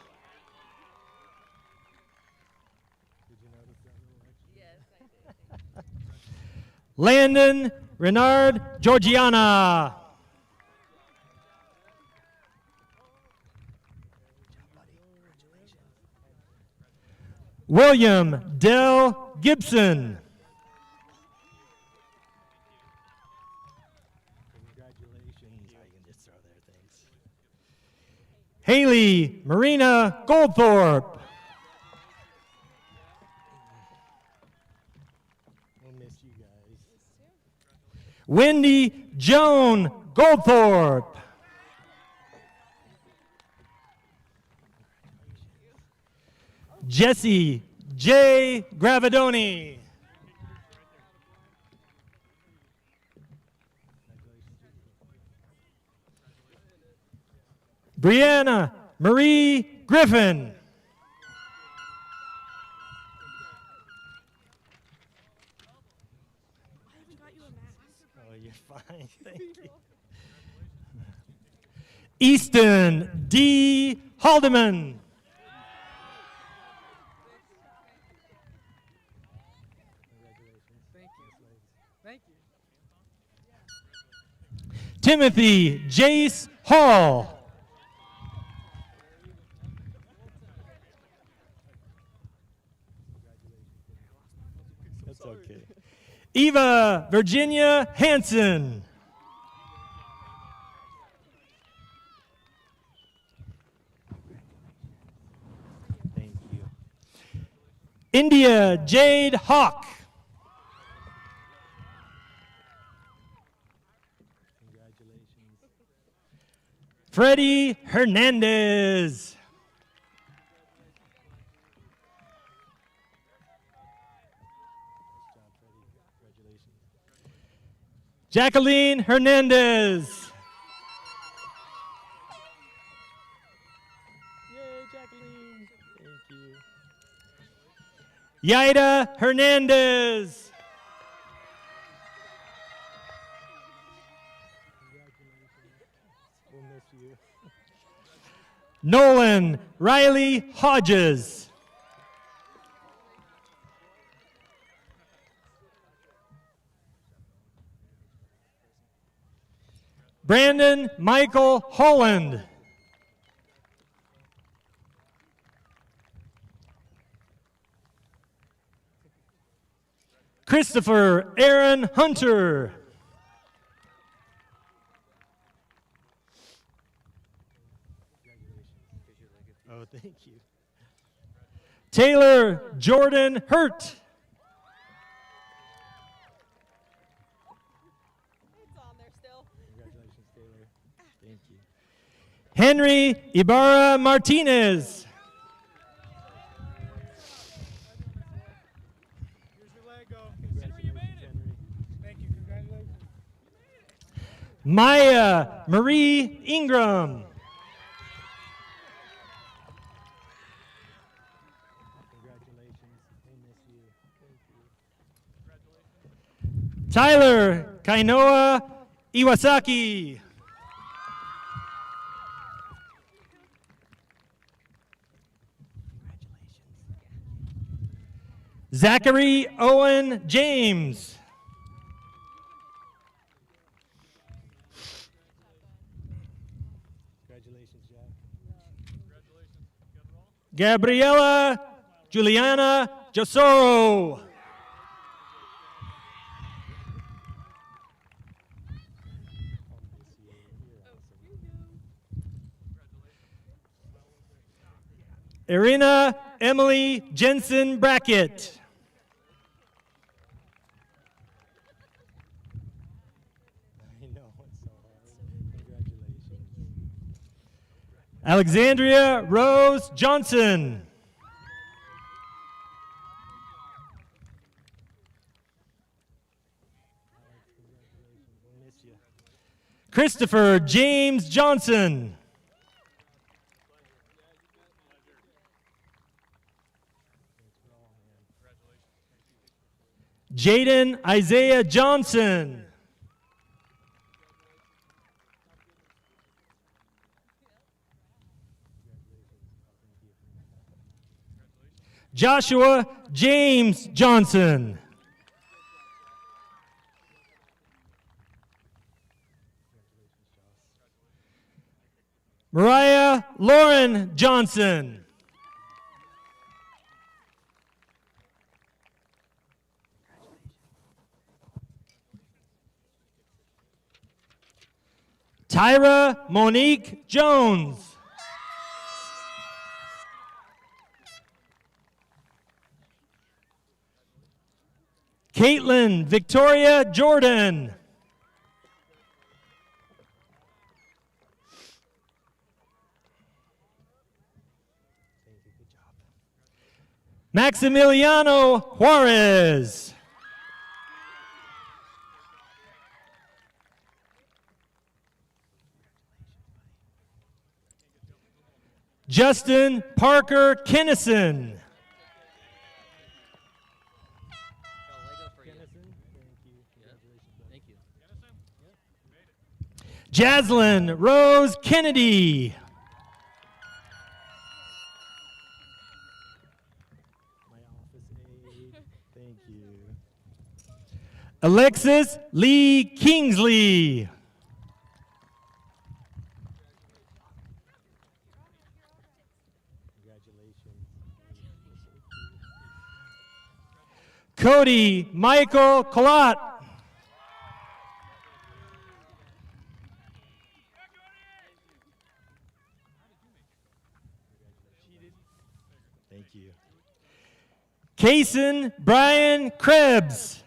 Landon Renard Georgiana. William Dell Gibson. Congratulations. I can just throw there, thanks. Haley Marina Goldthorpe. We'll miss you guys. Wendy Joan Goldthorpe. Jesse J. Gravidoni. Brianna Marie Griffin. Oh, you're fine. Thank you. Easton D. Haldeman. Thank you. Timothy Jace Hall. That's okay. Eva Virginia Hanson. Thank you. India Jade Hawk. Freddie Hernandez. Jacqueline Hernandez. Yay, Jacqueline. Thank you. Yaida Hernandez. We'll miss you. Nolan Riley Hodges. Brandon Michael Holland. Christopher Aaron Hunter. Oh, thank you. Taylor Jordan Hurt. It's on there still. Congratulations, Taylor. Thank you. Henry Ibarra Martinez. Maya Marie Ingram. Tyler Kainoa Iwasaki. Zachary Owen James. Gabriela Juliana Josoro. Irina Emily Jensen Brackett. Alexandria Rose Johnson. Christopher James Johnson. Jaden Isaiah Johnson. Joshua James Johnson. Mariah Lauren Johnson. Tyra Monique Jones. Caitlin Victoria Jordan. Maximiliano Juarez. Justin Parker Kinnison. Jaslyn Rose Kennedy. Thank you. Alexis Lee Kingsley. Cody Michael Collat. Thank you. Kaysen Brian Krebs.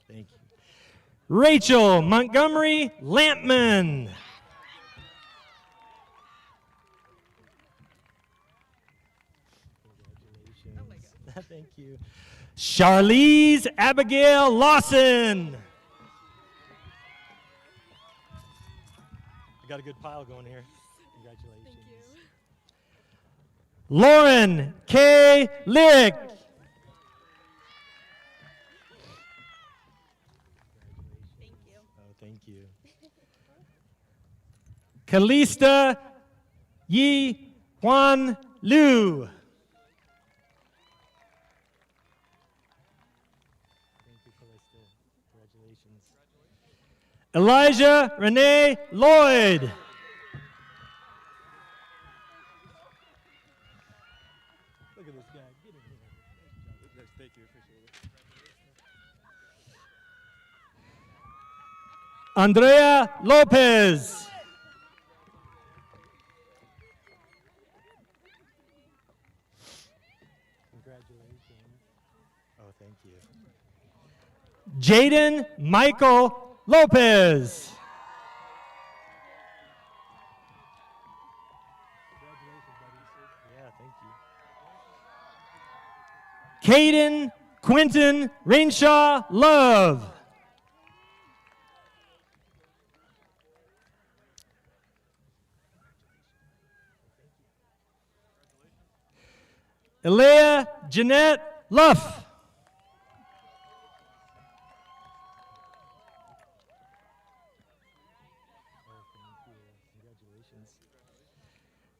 Thank you. Rachel Montgomery Lampman. Thank you. Charlize Abigail Lawson. We got a good pile going here. Congratulations. Lauren K. Lyric. Thank you. Oh, thank you. Kalista Yi Huan Liu. Elijah Renee Lloyd. Look at this guy. Get in here. Thank you. Appreciate it. Andrea Lopez. Congratulations. Oh, thank you. Jaden Michael Lopez. Caden Quinton Renshaw Love. Elea Jeanette Luff.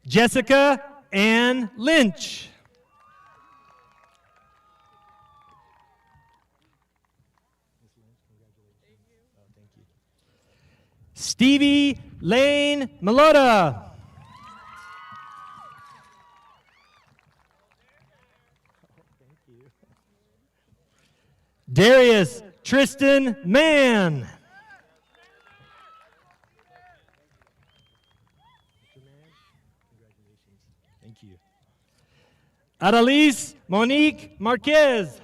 Jessica Ann Lynch. Stevie Lane Malota. Darius Tristan Mann. Thank you. Adalise Monique Marquez.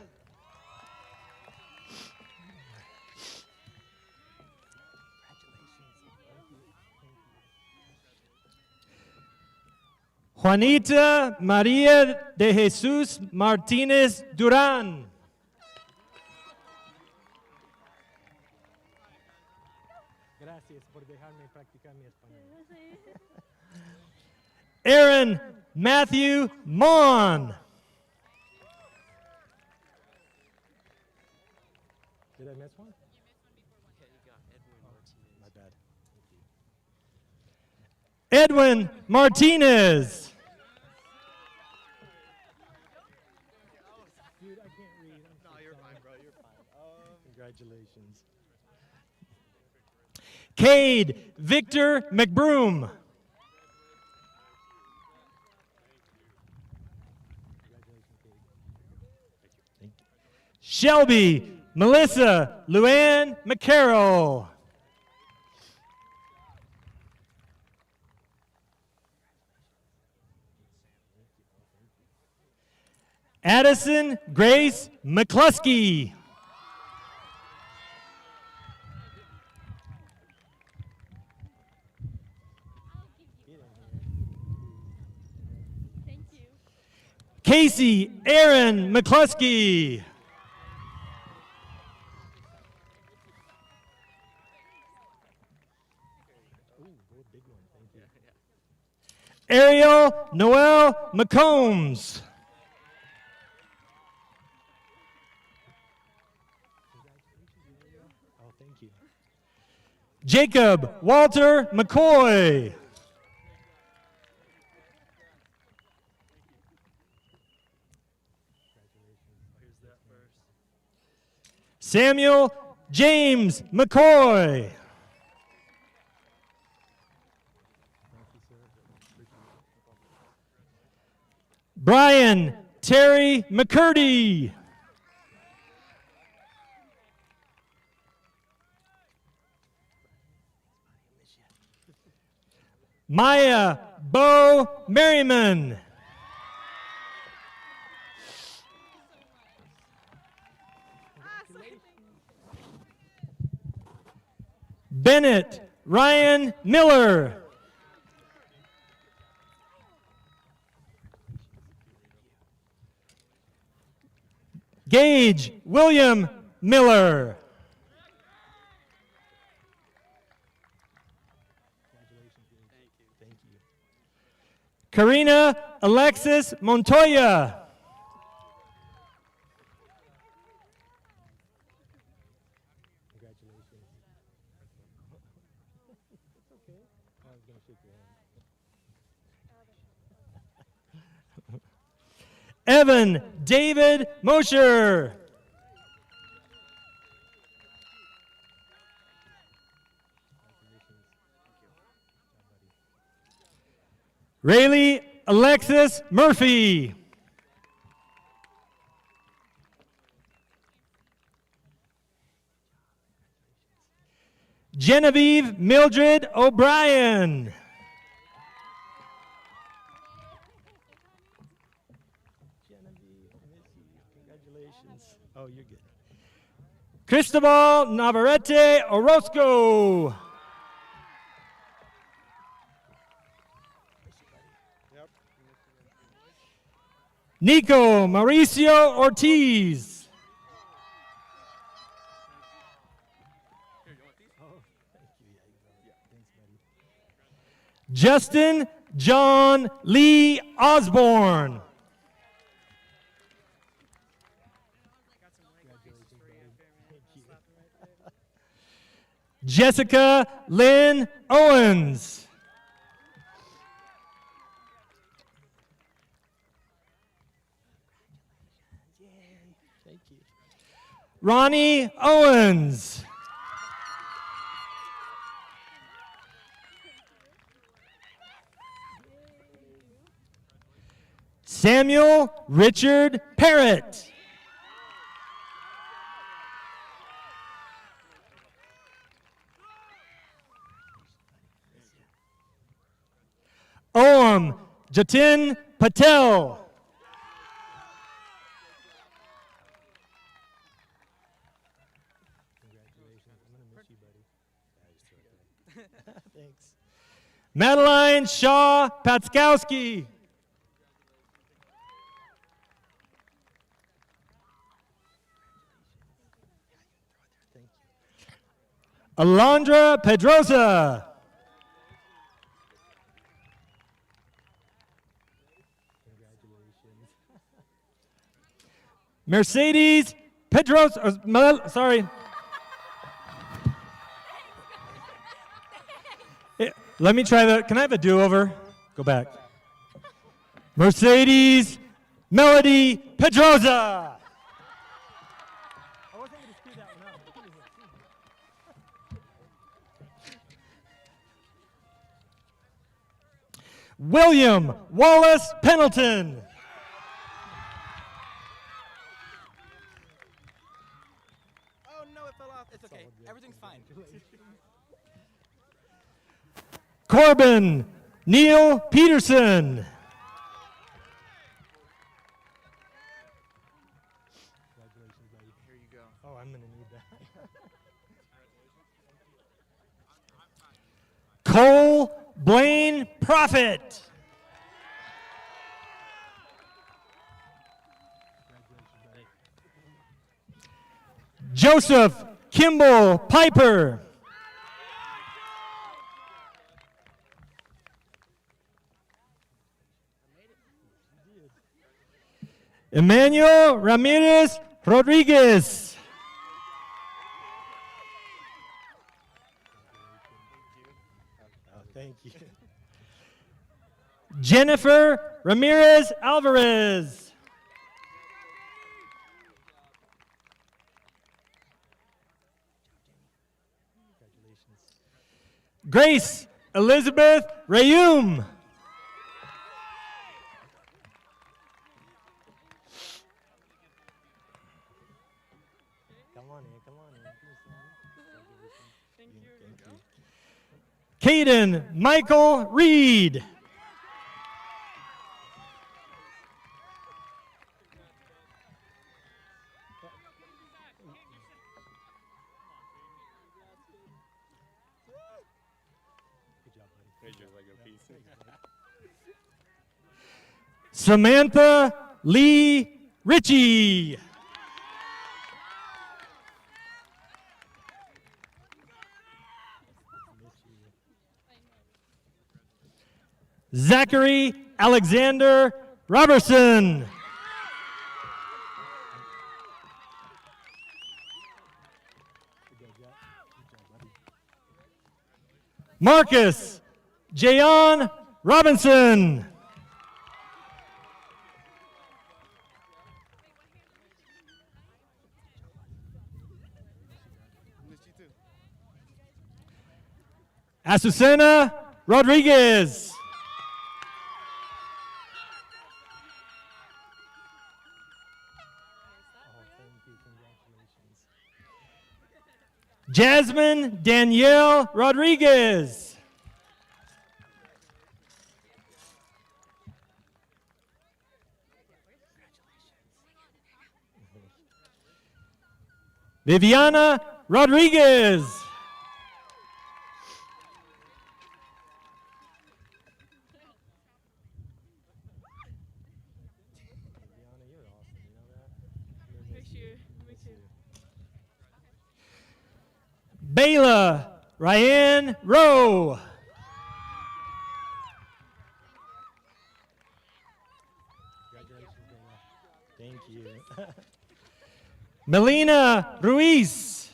Juanita María de Jesús Martínez Durán. Gracias por dejarme practicar mi español. Aaron Matthew Mon. Did I miss one? Yeah, you got Edwin Martinez. My bad. Edwin Martinez. Dude, I can't read. No, you're fine, bro. You're fine. Congratulations. Cade Victor McBroom. Shelby Melissa Luann McCarroll. Addison Grace McCluskey. Thank you. Casey Aaron McCluskey. Ariel Noel McCombs. Oh, thank you. Jacob Walter McCoy. Samuel James McCoy. Brian Terry McCurdy. Maya Bo Merriman. Bennett Ryan Miller. Gage William Miller. Thank you. Karina Alexis Montoya. Evan David Mosher. Rayleigh Alexis Murphy. Genevieve Mildred O'Brien. Genevieve, I miss you. Congratulations. Oh, you're good. Cristobal Navarrete Orozco. Nico Mauricio Ortiz. Justin John Lee Osborne. Jessica Lynn Owens. Ronnie Owens. Samuel Richard Parrott. Om Jatin Patel. Thanks. Madeline Shaw Patskowski. Alondra Pedrosa. Mercedes Pedrosa. Sorry. Let me try that. Can I have a do-over? Go back. Mercedes Melody Pedrosa. William Wallace Pendleton. Oh no, it fell off. It's okay. Everything's fine. Corbin Neil Peterson. Here you go. Oh, I'm going to need that. Cole Blaine Prophet. Joseph Kimball Piper. Emmanuel Ramirez Rodriguez. Thank you. Jennifer Ramirez Alvarez. Grace Elizabeth Rayum. Caden Michael Reed. Samantha Lee Ritchie. Zachary Alexander Robertson. Marcus Jayon Robinson. Azucena Rodriguez. Jasmine Danielle Rodriguez. Viviana Rodriguez. Bayla Ryan Rowe. Thank you. Melina Ruiz.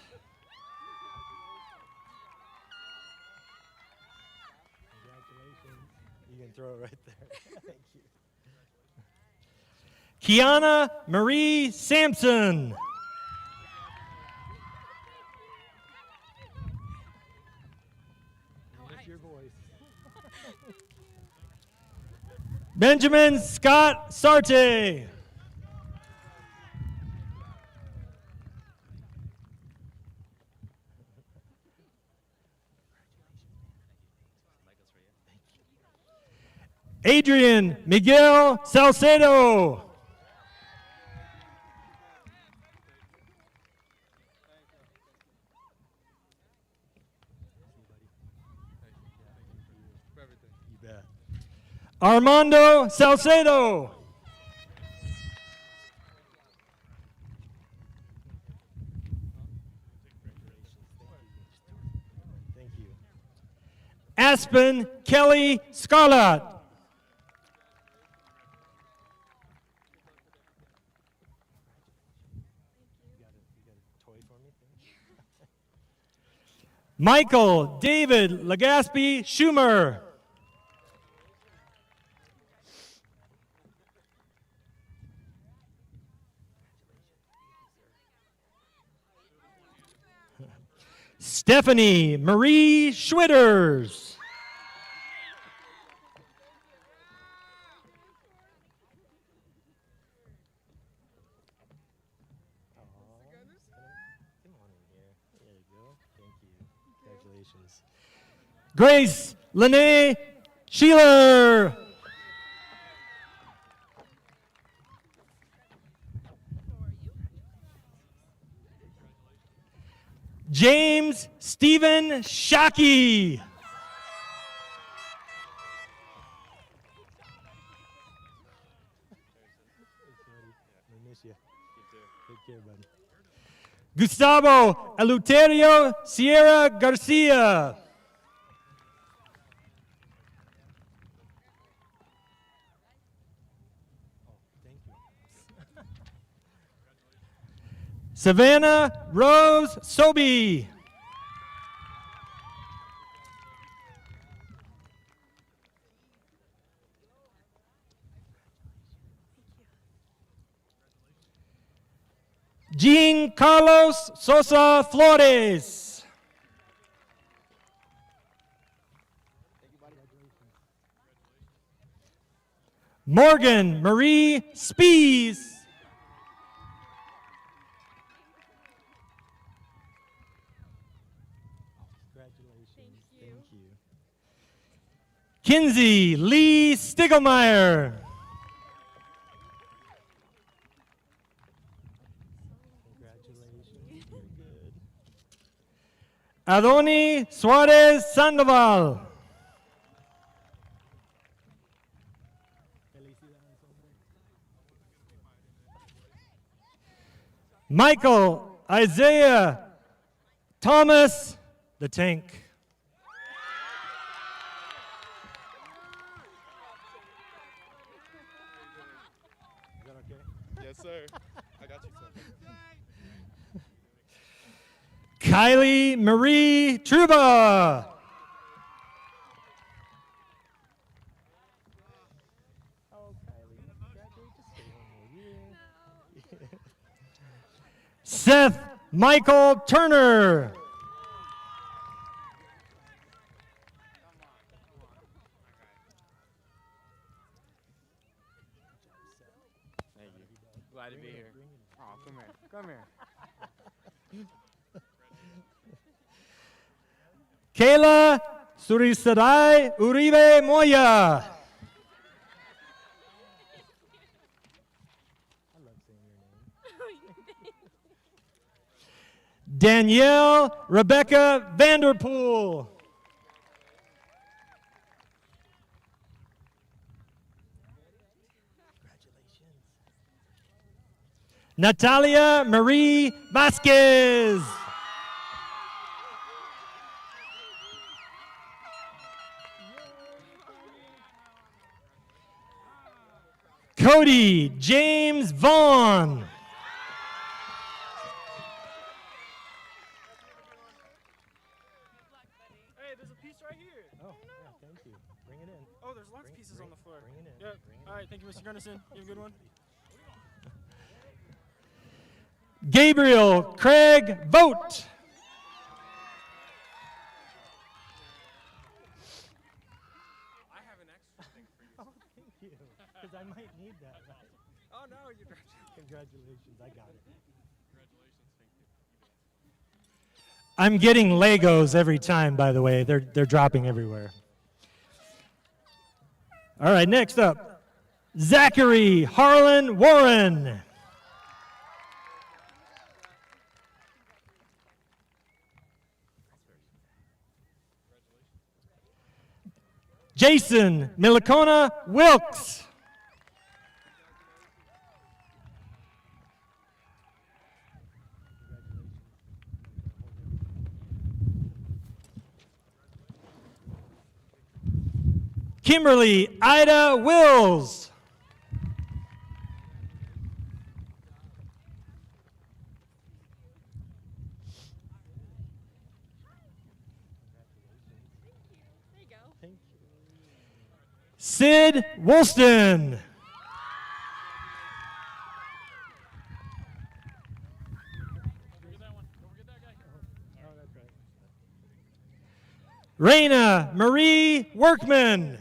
Congratulations. You can throw it right there. Thank you. Kiana Marie Sampson. Lift your voice. Benjamin Scott Sarte. Adrian Miguel Salcedo. You bet. Armando Salcedo. Thank you. Aspen Kelly Scarlett. Michael David Legaspi Schumer. Stephanie Marie Schwitters. Congratulations. Grace Lene Sheeler. James Stephen Shockey. Gustavo Eleuterio Sierra Garcia. Savannah Rose Sobey. Jean Carlos Sosa Flores. Morgan Marie Spees. Congratulations. Thank you. Kinsey Lee Stiglmeyer. Congratulations. You're good. Adoni Suarez Sandoval. Michael Isaiah Thomas the Tank. Is that okay? Yes, sir. I got you, sir. Kylie Marie Truba. Seth Michael Turner. Thank you. Glad to be here. Oh, come here. Come here. Kayla Surisadai Uribe Moya. Danielle Rebecca Vanderpool. Natalia Marie Vasquez. Cody James Vaughn. Hey, there's a piece right here. Oh, yeah, thank you. Bring it in. Oh, there's lots of pieces on the floor. Bring it in. Yep. All right, thank you, Mr. Gunnison. You have a good one. Gabriel Craig Vogt. I have an extra thing for you. Oh, thank you. Because I might need that. Oh, no, you graduated. Congratulations, I got it. I'm getting Legos every time, by the way. They're dropping everywhere. All right, next up, Zachary Harlan Warren. Jason Milikona Wilkes. Kimberly Ida Wills. Sid Woolston. Raina Marie Workman.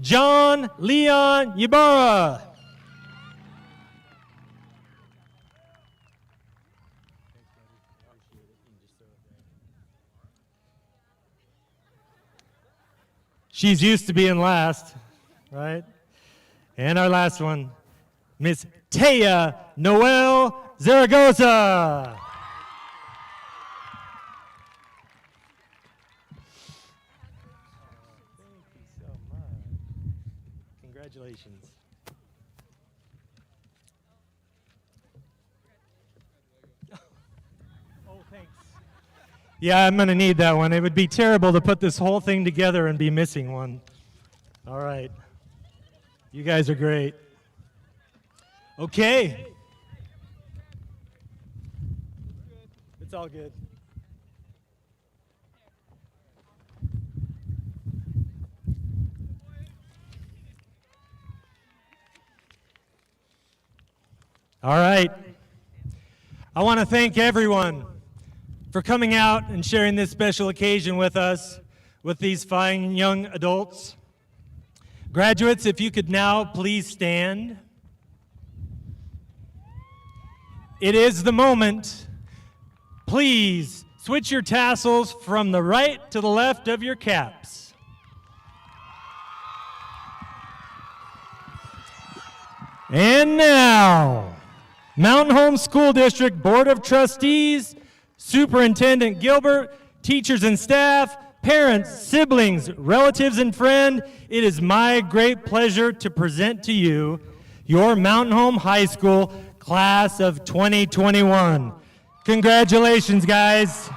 John Leon Ybarra. She's used to being last, right? And our last one, Miss Taya Noel Zaragoza. Thank you so much. Congratulations. Oh, thanks. Yeah, I'm going to need that one. It would be terrible to put this whole thing together and be missing one. All right. You guys are great. Okay. It's all good. All right. I want to thank everyone for coming out and sharing this special occasion with us, with these fine young adults. Graduates, if you could now please stand. It is the moment. Please switch your tassels from the right to the left of your caps. And now, Mountain Home School District Board of Trustees, Superintendent Gilbert, teachers and staff, parents, siblings, relatives, and friends, it is my great pleasure to present to you your Mountain Home High School class of 2021. Congratulations, guys.